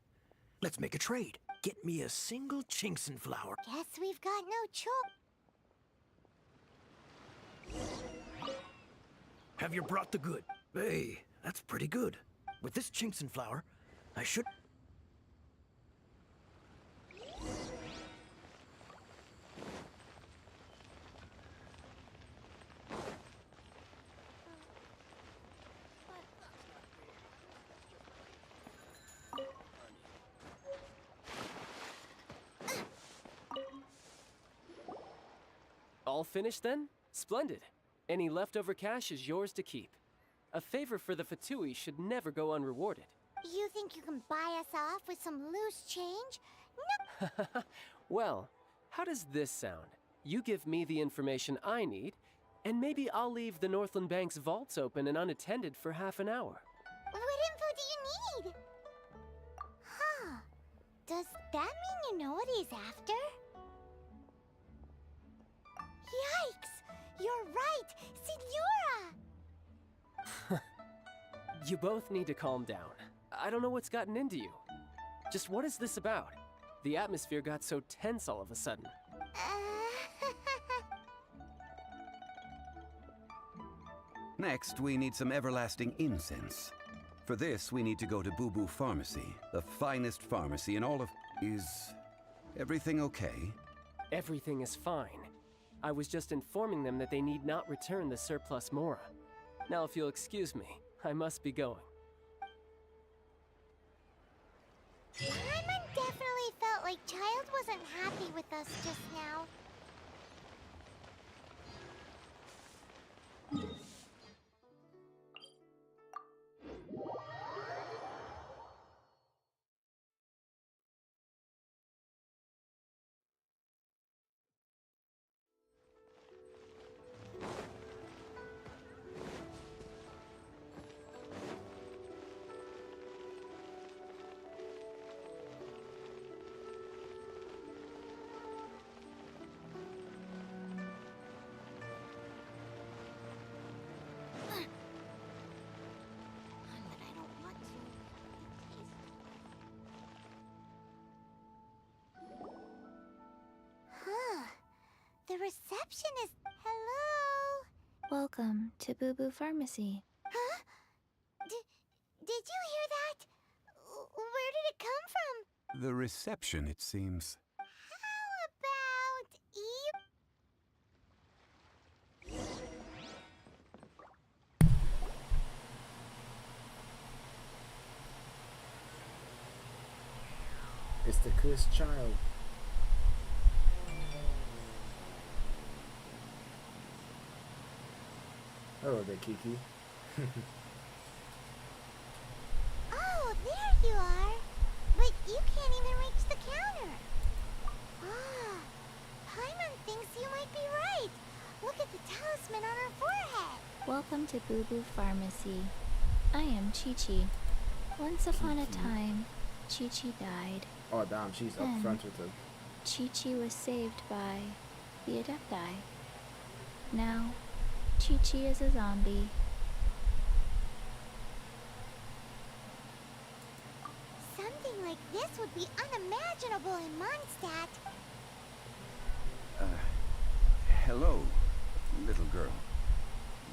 Let's make a trade. Get me a single Chinxin flower. Guess we've got no choice. Have you brought the good? Hey, that's pretty good. With this Chinxin flower, I should... All finished then? Splendid. Any leftover cash is yours to keep. A favor for the Fatui should never go unrewarded. You think you can buy us off with some loose change? No. Well, how does this sound? You give me the information I need, and maybe I'll leave the Northland Bank's vaults open and unattended for half an hour. What info do you need? Huh. Does that mean you know what he's after? Yikes! You're right! Signora! You both need to calm down. I don't know what's gotten into you. Just what is this about? The atmosphere got so tense all of a sudden. Next, we need some everlasting incense. For this, we need to go to Boo Boo Pharmacy, the finest pharmacy in all of... Is everything okay? Everything is fine. I was just informing them that they need not return the surplus Mora. Now, if you'll excuse me, I must be going. Paimon definitely felt like Child wasn't happy with us just now. The reception is... Hello? Welcome to Boo Boo Pharmacy. Huh? Did you hear that? Where did it come from? The reception, it seems. How about It's the cursed child. Hello there, Kiki. Oh, there you are. But you can't even reach the counter. Ah, Paimon thinks you might be right. Look at the talisman on her forehead. Welcome to Boo Boo Pharmacy. I am Chi-Chi. Once upon a time, Chi-Chi died. Oh damn, she's up Then, front with him. Chi-Chi was saved by the Adepti. Now, Chi-Chi is a zombie. Something like this would be unimaginable in Mondstadt. Hello, little girl.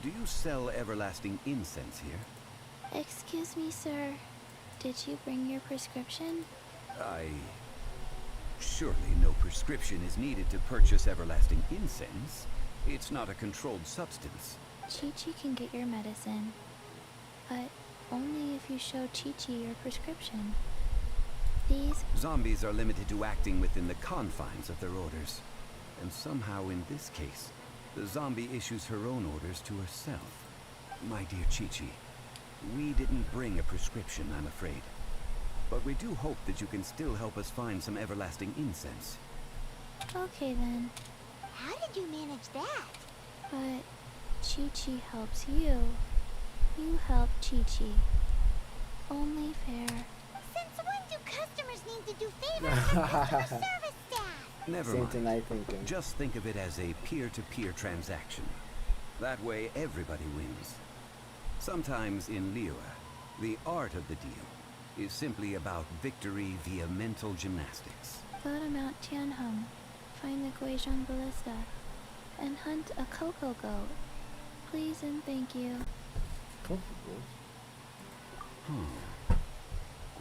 Do you sell everlasting incense here? Excuse me, sir. Did you bring your prescription? Surely no prescription is needed to purchase everlasting incense. It's not a controlled substance. Chi-Chi can get your medicine, but only if you show Chi-Chi your prescription. These Zombies are limited to acting within the confines of their orders. And somehow in this case, the zombie issues her own orders to herself. My dear Chi-Chi, we didn't bring a prescription, I'm afraid. But we do hope that you can still help us find some everlasting incense. Okay then. How did you manage that? But Chi-Chi helps you. You help Chi-Chi. Only fair. Since when do customers need to do favors for customer service staff? Never Same mind. thing I thinking. Just think of it as a peer-to-peer transaction. That way everybody wins. Sometimes in Liyue, the art of the deal is simply about victory via mental gymnastics. Go to Mount Tianheng, find the Guizhong Ballista, and hunt a cocoa goat. Please and thank you.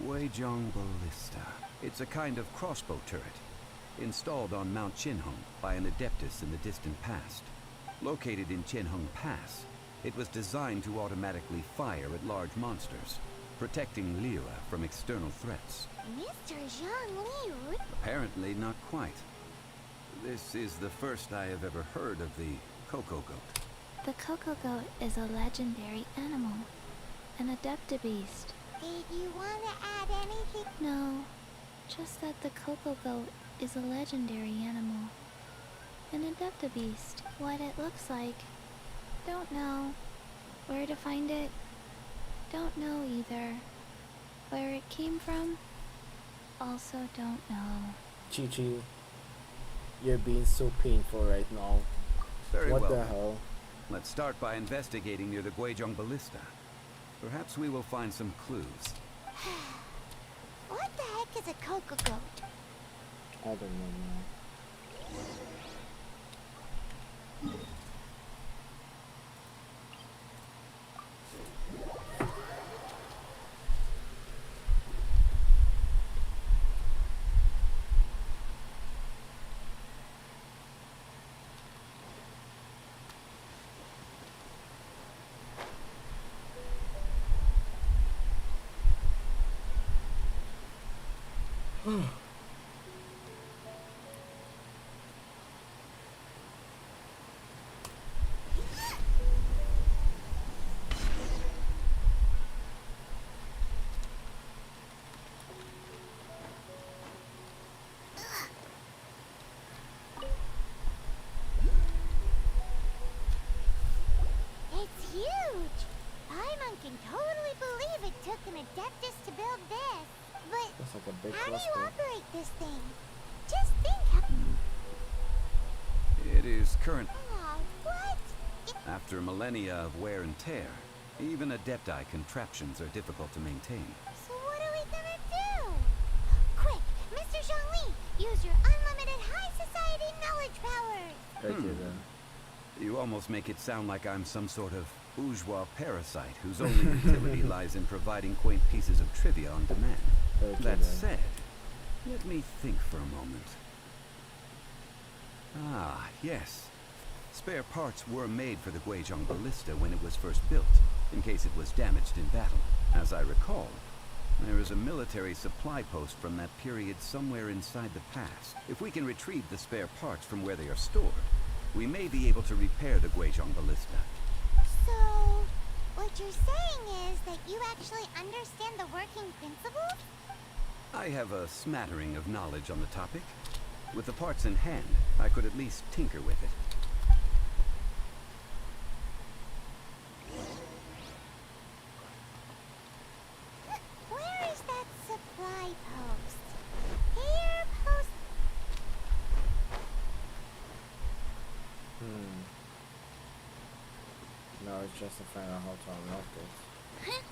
Guizhong Ballista. It's a kind of crossbow turret, installed on Mount Tianheng by an adeptus in the distant past. Located in Tianheng Pass, it was designed to automatically fire at large monsters, protecting Liyue from external threats. Mr. Zhang Liyue? Apparently not quite. This is the first I have ever heard of the cocoa goat. The cocoa goat is a legendary animal, an adeptabeast. Did you want to add anything? No, just that the cocoa goat is a legendary animal. An adeptabeast. What it looks like. Don't know. Where to find it? Don't know either. Where it came from? Also don't know. Chi-Chi, you're being so painful right now. Very what well. the hell? Let's start by investigating near the Guizhong Ballista. Perhaps we will find some clues. What the heck is a cocoa goat? I don't know, man. It's huge! Paimon can totally believe it took an adeptus to build this. But That's like a big how do you cluster. operate this thing? Just think how... It is current. Aw, what? After millennia of wear and tear, even Adepti contraptions are difficult to maintain. So what are we gonna do? Quick, Mr. Zhongli, use your unlimited high society knowledge powers! Okay then. You almost make it sound like I'm some sort of bourgeois parasite whose only utility lies in providing quaint pieces of trivia on demand. Okay, That then. said, let me think for a moment. Ah, yes. Spare parts were made for the Guizhong Ballista when it was first built, in case it was damaged in battle. As I recall, there is a military supply post from that period somewhere inside the pass. If we can retrieve the spare parts from where they are stored, we may be able to repair the Guizhong Ballista. So, what you're saying is that you actually understand the working principles? I have a smattering of knowledge on the topic. With the parts in hand, I could at least tinker with it. Where is that supply post? Here, post... No, it's just to find out how to unlock it.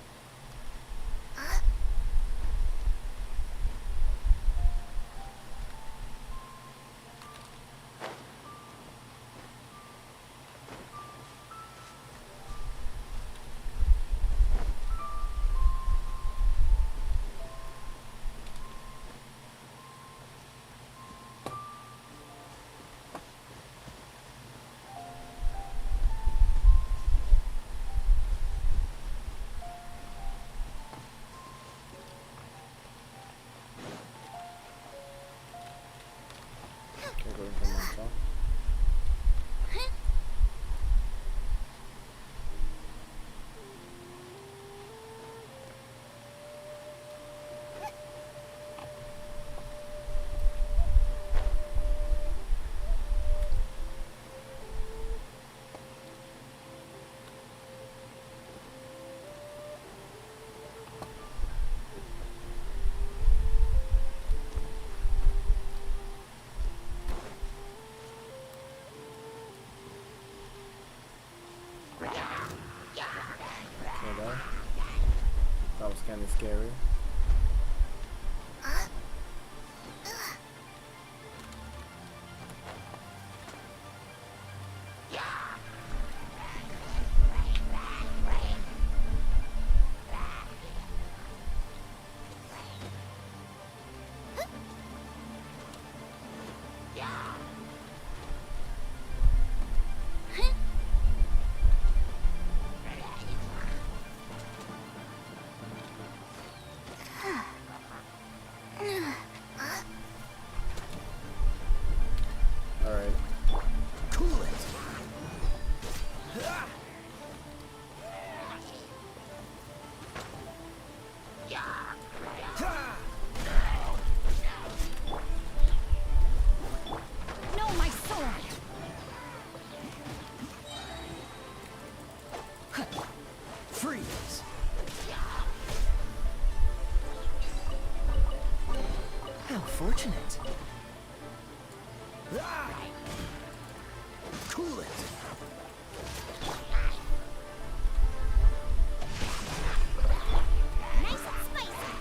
kind of scary. Alright. Cool it. No, my sword! Freeze. How fortunate. Cool it. Nice and spicy.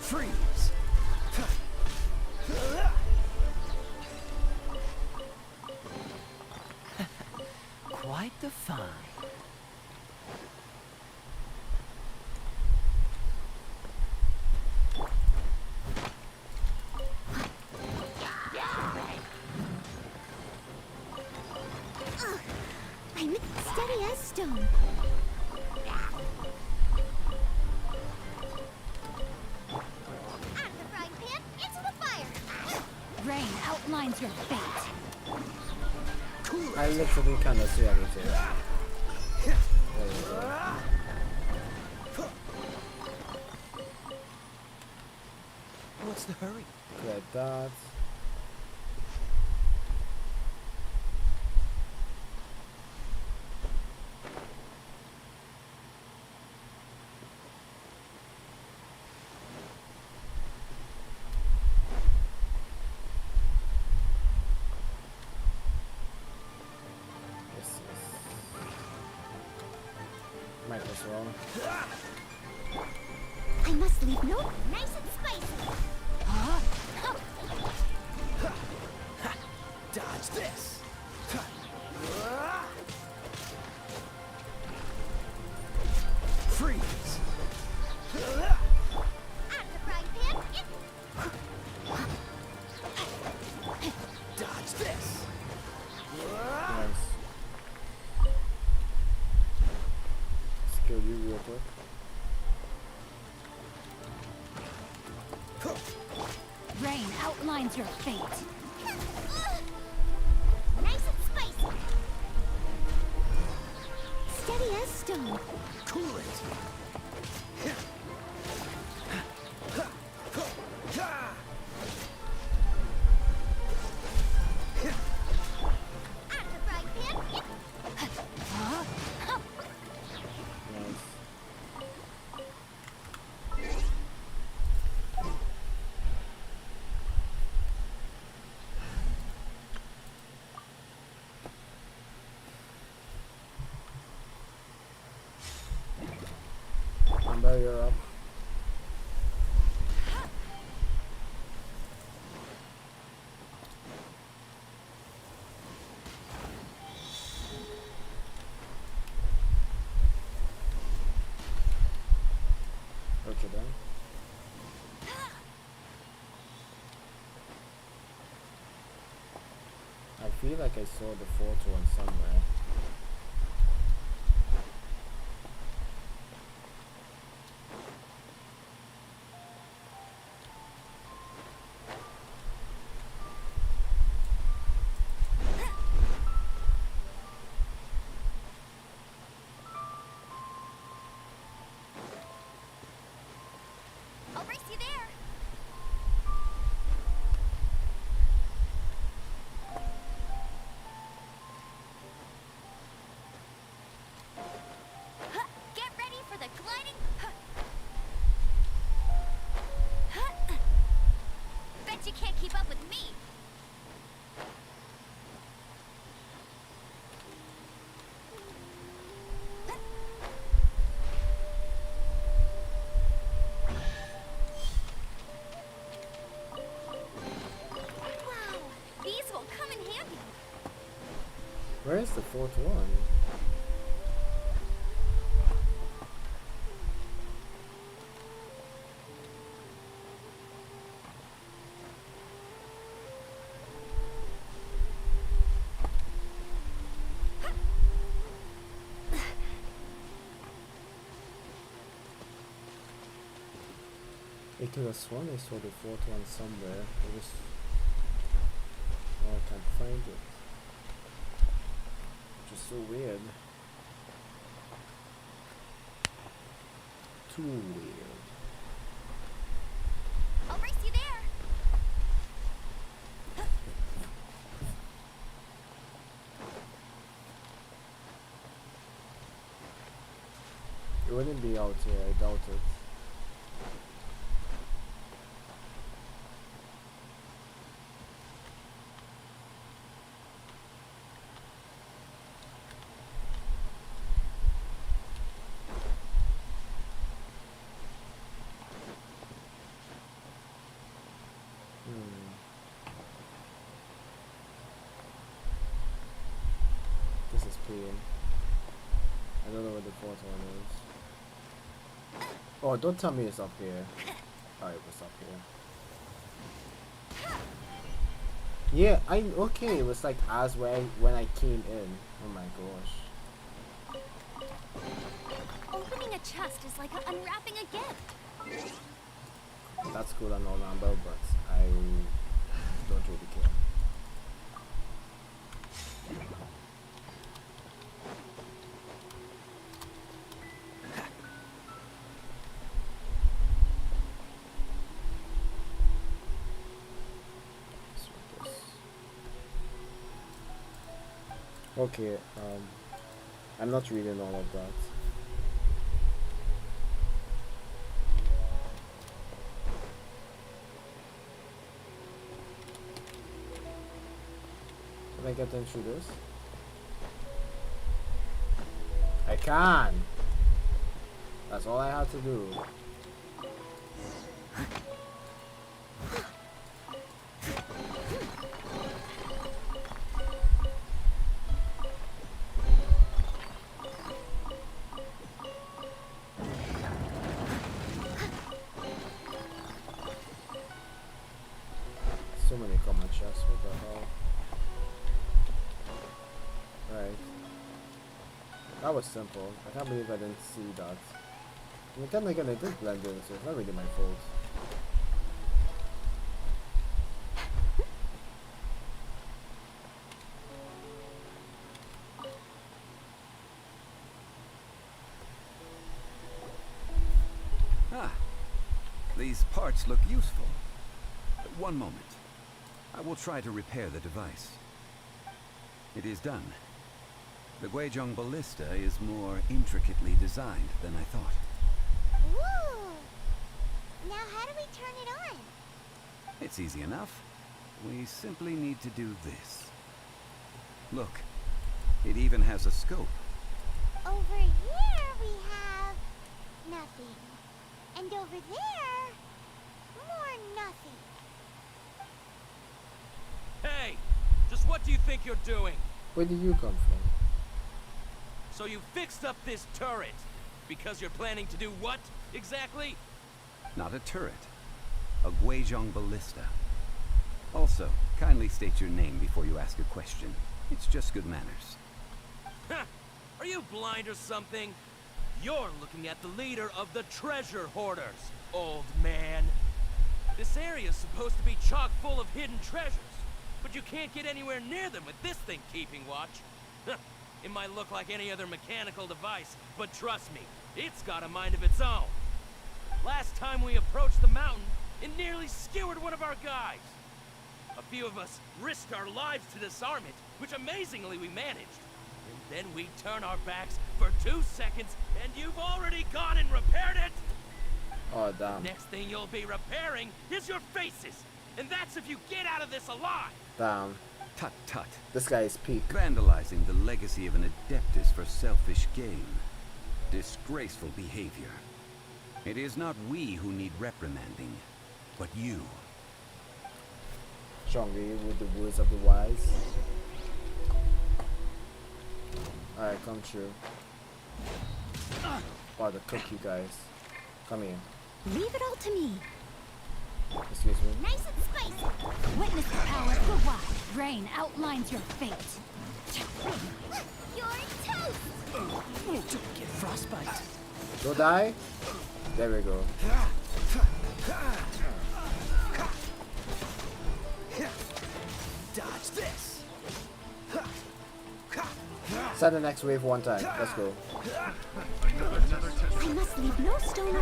Freeze. Quite the find. I'm steady as stone. Out of the frying pan, into the fire. Rain outlines your fate. I literally cannot see everything. There we go. What's the hurry? Like that. Might as well. I must leave no nice and spicy. Dodge this. Freeze. Out of the frying pan, Dodge this. Nice. Kill you real quick. Rain outlines your fate. nice and spicy. Steady as stone. Cool it. Out of the frying pan, Amber, you're up. Okay then. I feel like I saw the fourth one somewhere. I'll race you there. Get ready for the gliding. Bet you can't keep up with me. Where's the fourth one? I could have sworn I saw the fourth one somewhere. It was... Oh, I can't find it. Which is so weird. Too weird. I'll race you there. It wouldn't be out here, I doubt it. This is peeing. I don't know where the fourth one is. Oh, don't tell me it's up here. Oh, it was up here. Yeah, okay. It was like as when I came in. Oh my gosh. Opening a chest is like unwrapping a gift. That's cool and all, Amber, but I don't really care. Okay, I'm not reading all of that. Can I get in through this? I can! That's all I had to do. So many common chests, what the hell? Right. That was simple. I can't believe I didn't see that. I mean, then again, I did blend in, so it's not really my fault. Ah, these parts look useful. One moment. I will try to repair the device. It is done. The Guizhong ballista is more intricately designed than I thought. Woo! Now how do we turn it on? It's easy enough. We simply need to do this. Look, it even has a scope. Over here we have nothing. And over there, more nothing. Hey! Just what do you think you're doing? Where did you come from? So you fixed up this turret because you're planning to do what exactly? Not a turret. A Guizhong ballista. Also, kindly state your name before you ask a question. It's just good manners. Huh. Are you blind or something? You're looking at the leader of the treasure hoarders, old man. This area's supposed to be chock full of hidden treasures, but you can't get anywhere near them with this thing keeping watch. It might look like any other mechanical device, but trust me, it's got a mind of its own. Last time we approached the mountain, it nearly skewered one of our guys. A few of us risked our lives to disarm it, which amazingly we managed. And then we turn our backs for 2 seconds, and you've already gone and repaired it! Oh, damn. The next thing you'll be repairing is your faces! And that's if you get out of this alive! Damn. Tut tut. This guy is peak. Vandalizing the legacy of an adeptus for selfish gain. Disgraceful behavior. It is not we who need reprimanding, but you. Zhongli with the words of the wise. Alright, come true. Wow, the cookie guys. Come here. Leave it all to me. Excuse me. Nice and spicy. Witness the power of Gugwa. Rain outlines your fate. You're toast! Don't get frostbite. Go die. There we go. Dodge this. Send the next wave one time. Let's go. I must leave no stone.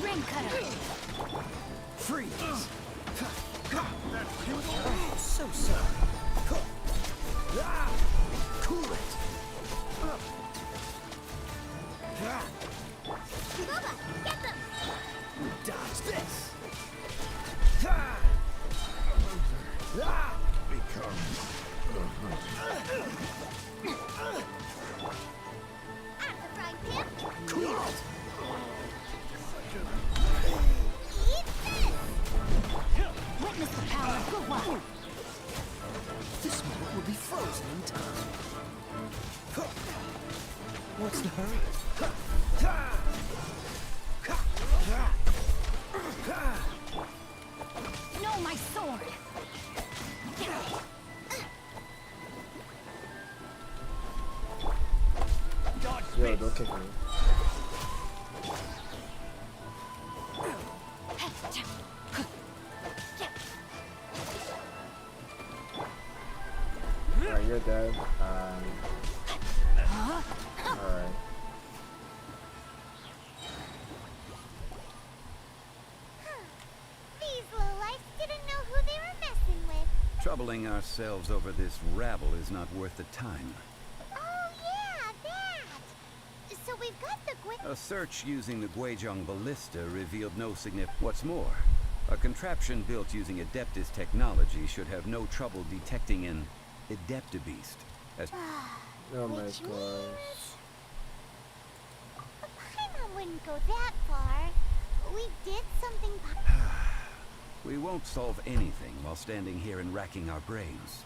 Rain cutter. Freeze. Oh, so sorry. Cool it. Bubba, get them! Dodge this. Become At the frying pan. Cool it. Eat this! Witness the power of Gugwa. This moment will be frozen in time. What's the hurry? No, my sword. Yo, don't kick me. Alright, you're dead. Alright. These lowlifes didn't know who they were messing with. Troubling ourselves over this rabble is not worth the time. Oh yeah, that! So we've got the A search using the Guizhong ballista revealed no significant. What's more, a contraption built using Adeptus technology should have no trouble detecting an Adeptabeast. As Oh my gosh. Paimon wouldn't go that far. We did something. we won't solve anything while standing here and racking our brains.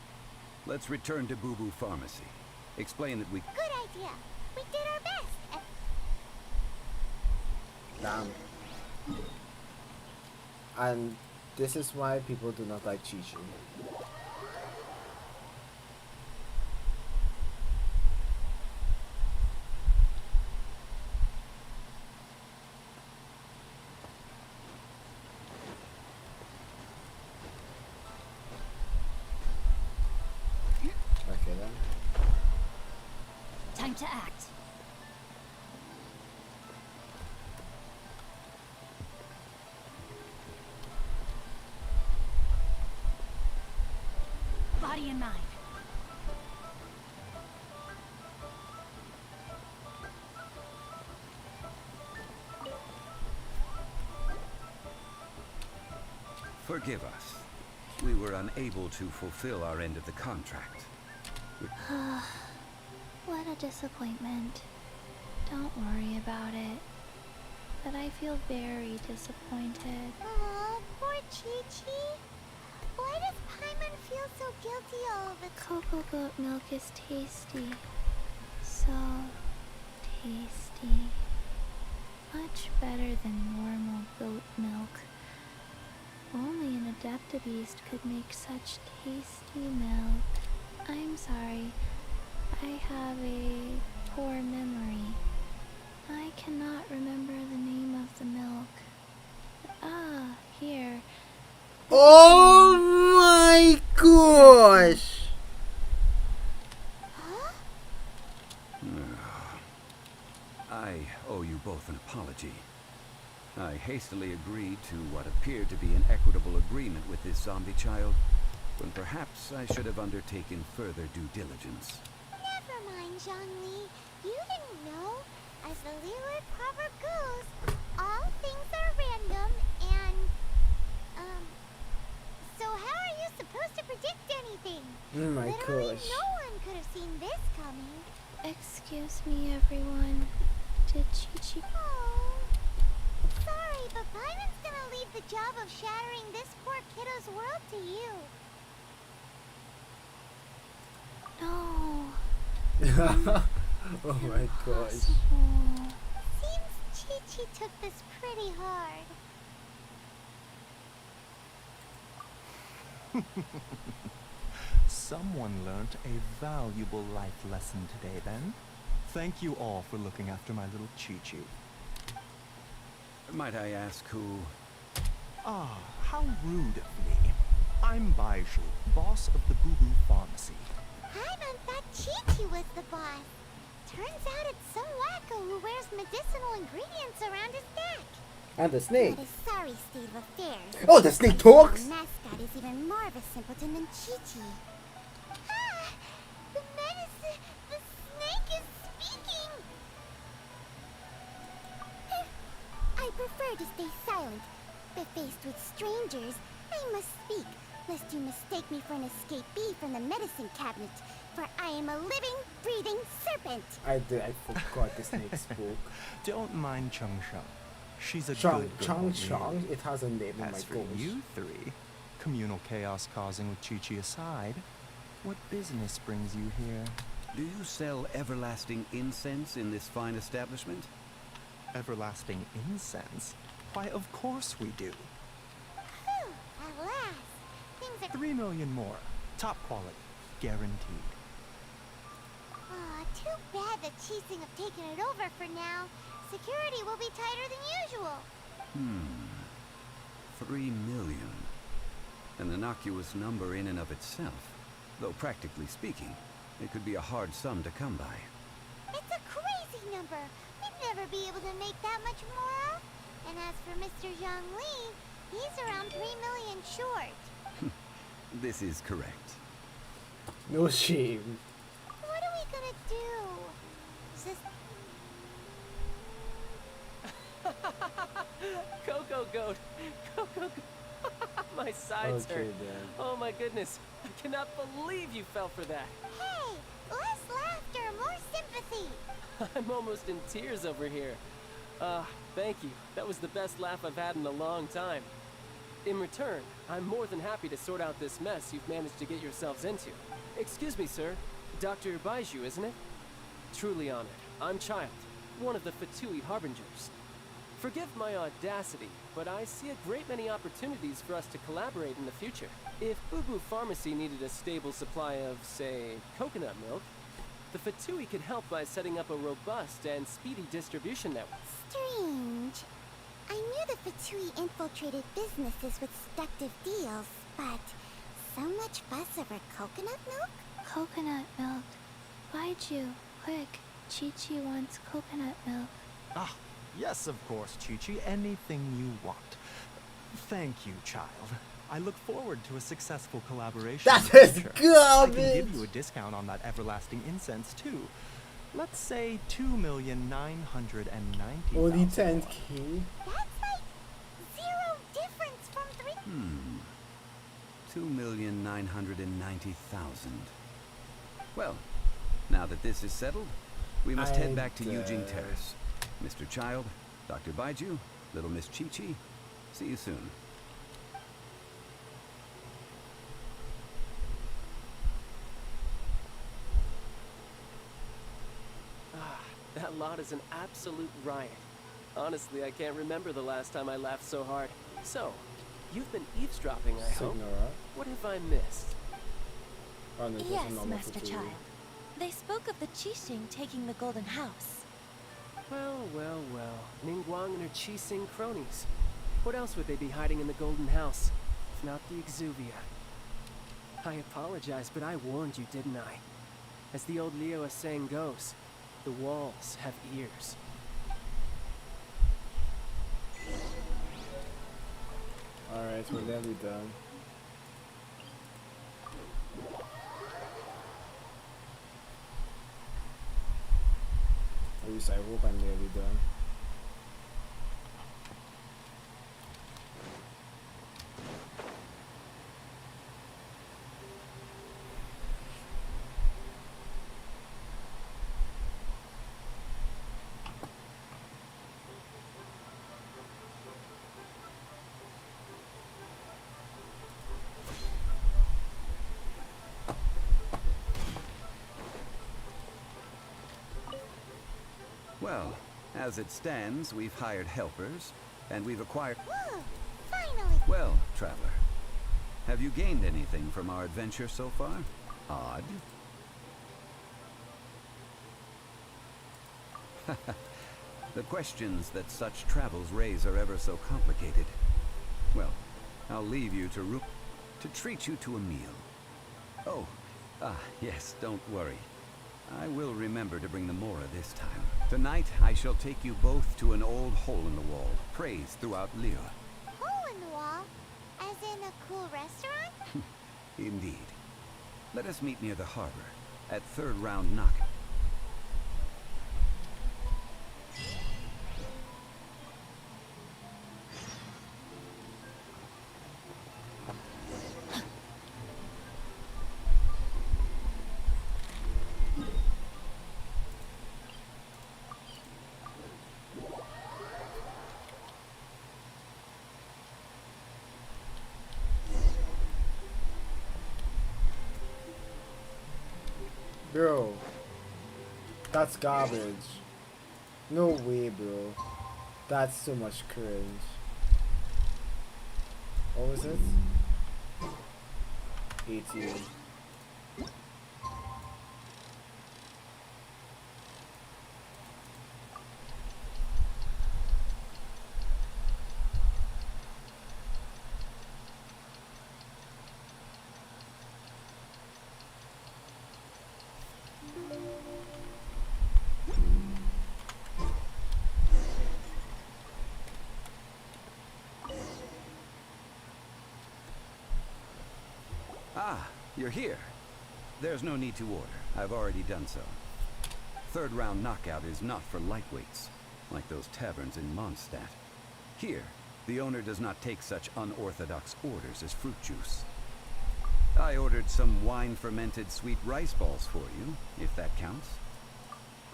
Let's return to Boo Boo Pharmacy. Explain that we. Good idea. We did our best. Damn. And this is why people do not like Chi-Chi. Okay then. Time to act. Body and mind. Forgive us. We were unable to fulfill our end of the contract. What a disappointment. Don't worry about it. But I feel very disappointed. Aw, poor Chi-Chi. Why does Paimon feel so guilty all of the Cocoa goat milk is tasty. So tasty. Much better than normal goat milk. Only an Adeptabeast could make such tasty milk. I'm sorry. I have a poor memory. I cannot remember the name of the milk. Ah, here. Oh my gosh! I owe you both an apology. I hastily agreed to what appeared to be an equitable agreement with this zombie child, when perhaps I should have undertaken further due diligence. Never mind, Zhongli. You didn't know. As the Liyue proverb goes, all things are random and, so how are you supposed to predict anything? Oh my Literally gosh. no one could have seen this coming. Excuse me, everyone. Did Chi-Chi... Oh. Sorry, but Paimon's gonna leave the job of shattering this poor kiddo's world to you. Oh my gosh. Seems Chi-Chi took this pretty hard. Someone learnt a valuable life lesson today, then. Thank you all for looking after my little Chi-Chi. Might I ask who? Ah, how rude of me. I'm Baiju, boss of the Boo Boo Pharmacy. I meant that Chi-Chi was the boss. Turns out it's some wacko who wears medicinal ingredients around his neck. And the snake. What a sorry state of affairs. Oh, the snake talks? The mascot is even more of a simpleton than Chi-Chi. Ah! The medicine! The snake is speaking! I prefer to stay silent, but faced with strangers, I must speak, lest you mistake me for an escapee from the medicine cabinet, for I am a living, breathing serpent! I forgot the snake spoke. Don't mind Chung Sheng. She's a Chung good girl. Chung Chung? It has a name, oh my As for gosh. you three, communal chaos causing with Chi-Chi aside, what business brings you here? Do you sell everlasting incense in this fine establishment? Everlasting incense? Why, of course we do. Whew, at last! Things are... 3 million more. Top quality. Guaranteed. Aw, too bad the Chising have taken it over for now. Security will be tighter than usual. 3 million. An innocuous number in and of itself. Though practically speaking, it could be a hard sum to come by. It's a crazy number. We'd never be able to make that much more. And as for Mr. Zhongli, he's around 3 million short. This is correct. No shame. What are we gonna do? Just... Coco Goat! Coco Goat! My sides Okay, hurt. then. Oh my goodness. I cannot believe you fell for that. Hey! Less laughter, more sympathy! I'm almost in tears over here. Thank you. That was the best laugh I've had in a long time. In return, I'm more than happy to sort out this mess you've managed to get yourselves into. Excuse me, sir. Dr. Baiju, isn't it? Truly honored. I'm Child, one of the Fatui Harbingers. Forgive my audacity, but I see a great many opportunities for us to collaborate in the future. If Boo Boo Pharmacy needed a stable supply of, say, coconut milk, the Fatui could help by setting up a robust and speedy distribution network. Strange. I knew the Fatui infiltrated businesses with seductive deals, but so much fuss over coconut milk? Coconut milk. Baiju, quick. Chi-Chi wants coconut milk. Ah, yes, of course, Chi-Chi. Anything you want. Thank you, child. I look forward to a successful collaboration. That in the is future. garbage! I can give you a discount on that everlasting incense, too. Let's say 2,990,000. Only 10k? That's like zero difference from 3... 2,990,000. Well, now that this is settled, we must head back to Eugene Terrace. Mr. Child, Dr. Baiju, little Miss Chi-Chi, see you soon. That lot is an absolute riot. Honestly, I can't remember the last time I laughed so hard. So, you've been eavesdropping, I hope. Signora. What have I missed? Oh, no, Yes, Master Child. They spoke of the Qixing taking the Golden House. Well, well, well. Ningguang and her Qixing cronies. What else would they be hiding in the Golden House, if not the Exuvia? I apologize, but I warned you, didn't I? As the old Liyue saying goes, the walls have ears. Alright, we're nearly done. At least I hope I'm nearly done. Well, as it stands, we've hired helpers, and we've acquired... Whoa! Finally! Well, traveler, have you gained anything from our adventure so far? Odd. The questions that such travels raise are ever so complicated. Well, I'll leave you to treat you to a meal. Oh, yes, don't worry. I will remember to bring the Mora this time. Tonight, I shall take you both to an old hole in the wall, praised throughout Liyue. Hole in the wall? As in a cool restaurant? Indeed. Let us meet near the harbor, at third round knock. Bro, that's garbage. No way, bro. That's so much cringe. What was it? 18. Ah, you're here. There's no need to order. I've already done so. Third round knockout is not for lightweights, like those taverns in Mondstadt. Here, the owner does not take such unorthodox orders as fruit juice. I ordered some wine-fermented sweet rice balls for you, if that counts.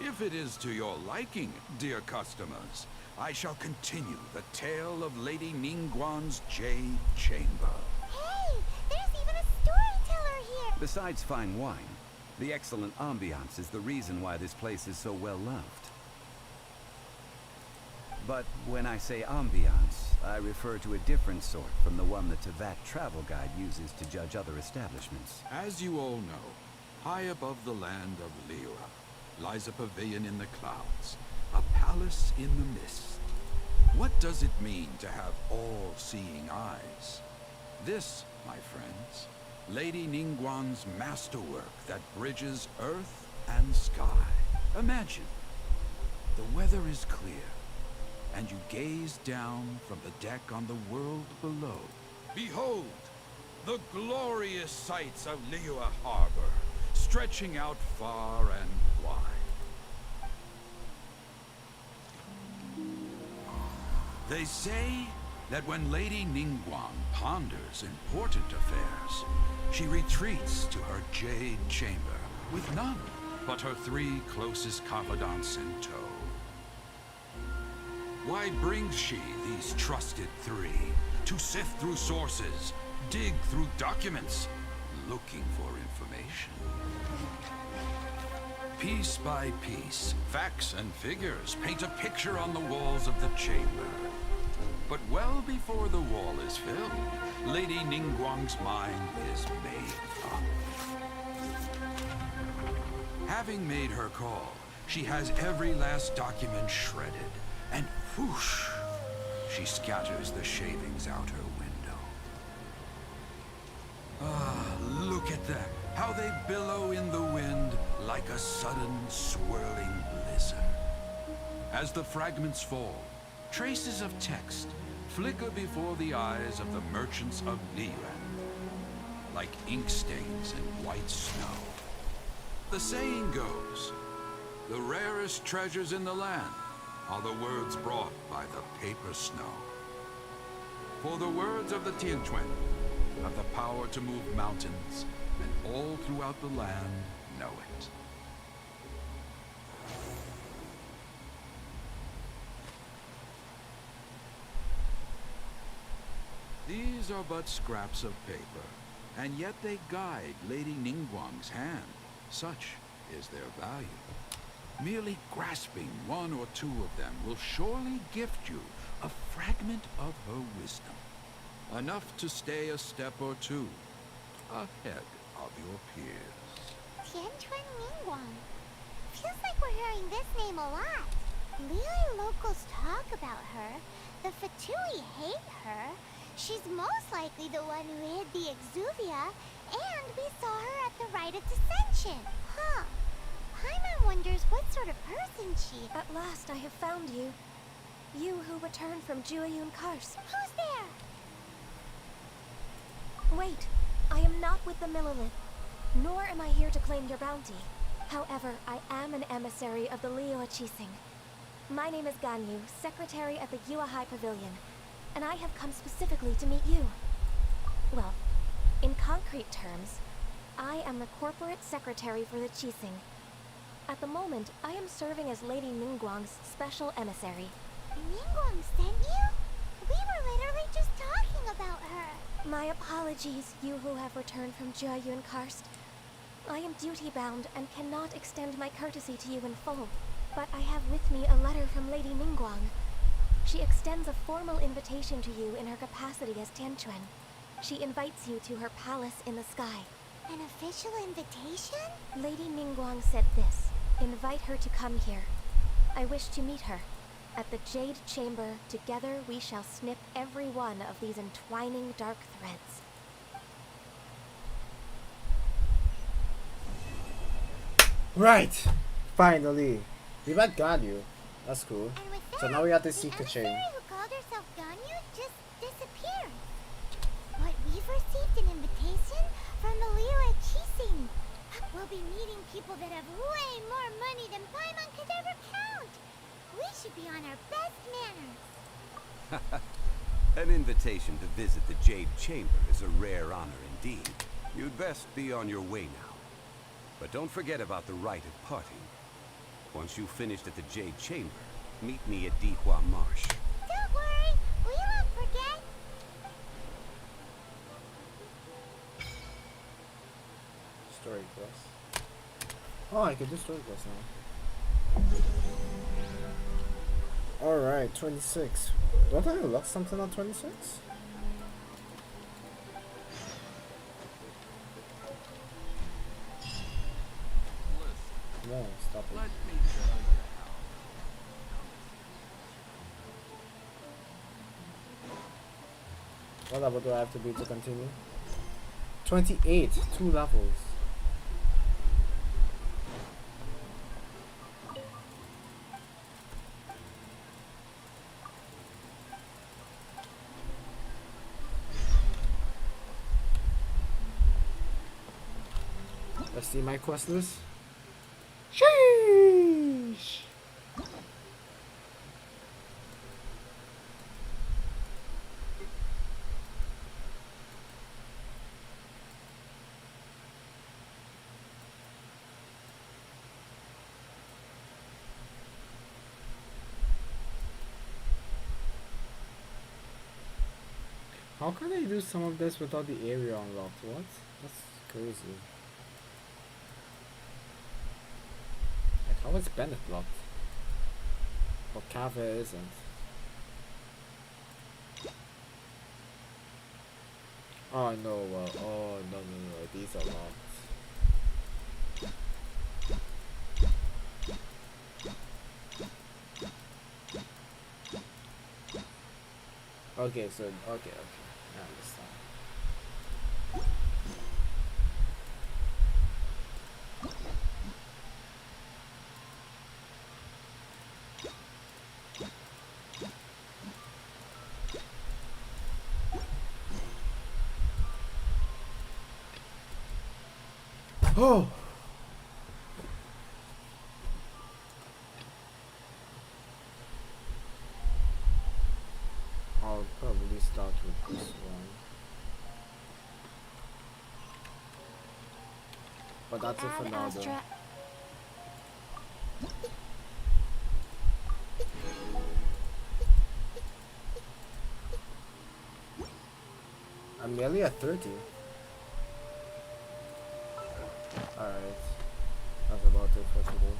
If it is to your liking, dear customers, I shall continue the tale of Lady Ningguang's Jade Chamber. Hey! There's even a storyteller here! Besides fine wine, the excellent ambiance is the reason why this place is so well loved. But when I say ambiance, I refer to a different sort from the one the Teyvat travel guide uses to judge other establishments. As you all know, high above the land of Liyue lies a pavilion in the clouds, a palace in the mist. What does it mean to have all-seeing eyes? This, my friends, Lady Ningguang's masterwork that bridges earth and sky. Imagine, the weather is clear, and you gaze down from the deck on the world below. Behold, the glorious sights of Liyue Harbor, stretching out far and wide. They say that when Lady Ningguang ponders important affairs, she retreats to her Jade Chamber with none but her 3 closest confidants in tow. Why brings she these trusted 3 to sift through sources, dig through documents, looking for information? Piece by piece, facts and figures paint a picture on the walls of the chamber. But well before the wall is filled, Lady Ningguang's mind is made up. Having made her call, she has every last document shredded, and whoosh, she scatters the shavings out her window. Ah, look at them, how they billow in the wind like a sudden swirling blizzard. As the fragments fall, traces of text flicker before the eyes of the merchants of Liyue, like ink stains in white snow. The saying goes, the rarest treasures in the land are the words brought by the paper snow. For the words of the Tianquan have the power to move mountains, and all throughout the land know it. These are but scraps of paper, and yet they guide Lady Ningguang's hand. Such is their value. Merely grasping one or two of them will surely gift you a fragment of her wisdom. Enough to stay a step or two ahead of your peers. Tianquan Ningguang. Feels like we're hearing this name a lot. Liyue locals talk about her. The Fatui hate her. She's most likely the one who hid the Exuvia, and we saw her at the Rite of Descension. Huh. Paimon wonders what sort of person she... At last I have found you. You who returned from Jueyun Kars. Who's there? Wait, I am not with the Millelith, nor am I here to claim your bounty. However, I am an emissary of the Liyue Chising. My name is Ganyu, secretary at the Yuehai Pavilion, and I have come specifically to meet you. Well, in concrete terms, I am the corporate secretary for the Chising. At the moment, I am serving as Lady Ningguang's special emissary. Ningguang sent you? We were literally just talking about her. My apologies, you who have returned from Jueyun Karst. I am duty-bound and cannot extend my courtesy to you in full. But I have with me a letter from Lady Ningguang. She extends a formal invitation to you in her capacity as Tianquan. She invites you to her palace in the sky. An official invitation? Lady Ningguang said this. Invite her to come here. I wish to meet her. At the Jade Chamber, together we shall snip every one of these entwining dark threads. Right! Finally! We met Ganyu. That's cool. So now we have the secret chain. The emissary who called herself Ganyu just disappeared. But we've received an invitation from the Liyue Chising. We'll be meeting people that have way more money than Paimon could ever count. We should be on our best manners. An invitation to visit the Jade Chamber is a rare honor indeed. You'd best be on your way now. But don't forget about the rite of parting. Once you've finished at the Jade Chamber, meet me at Dihua Marsh. Don't worry, we won't forget. Story quest. Oh, I can do story quest now. Alright, 26. Don't I unlock something on 26? No, stop it. What level do I have to be to continue? 28, 2 levels. Let's see my quest list. Sheesh! How can I do some of this without the area unlocked? What? That's crazy. Like, how is Bennett blocked? But Kava isn't. Oh no, oh no, these are locked. Okay, so, okay, I understand. Oh! I'll probably start with this one. But that's it for now though. I'm nearly at 30. Alright. That's about it for today.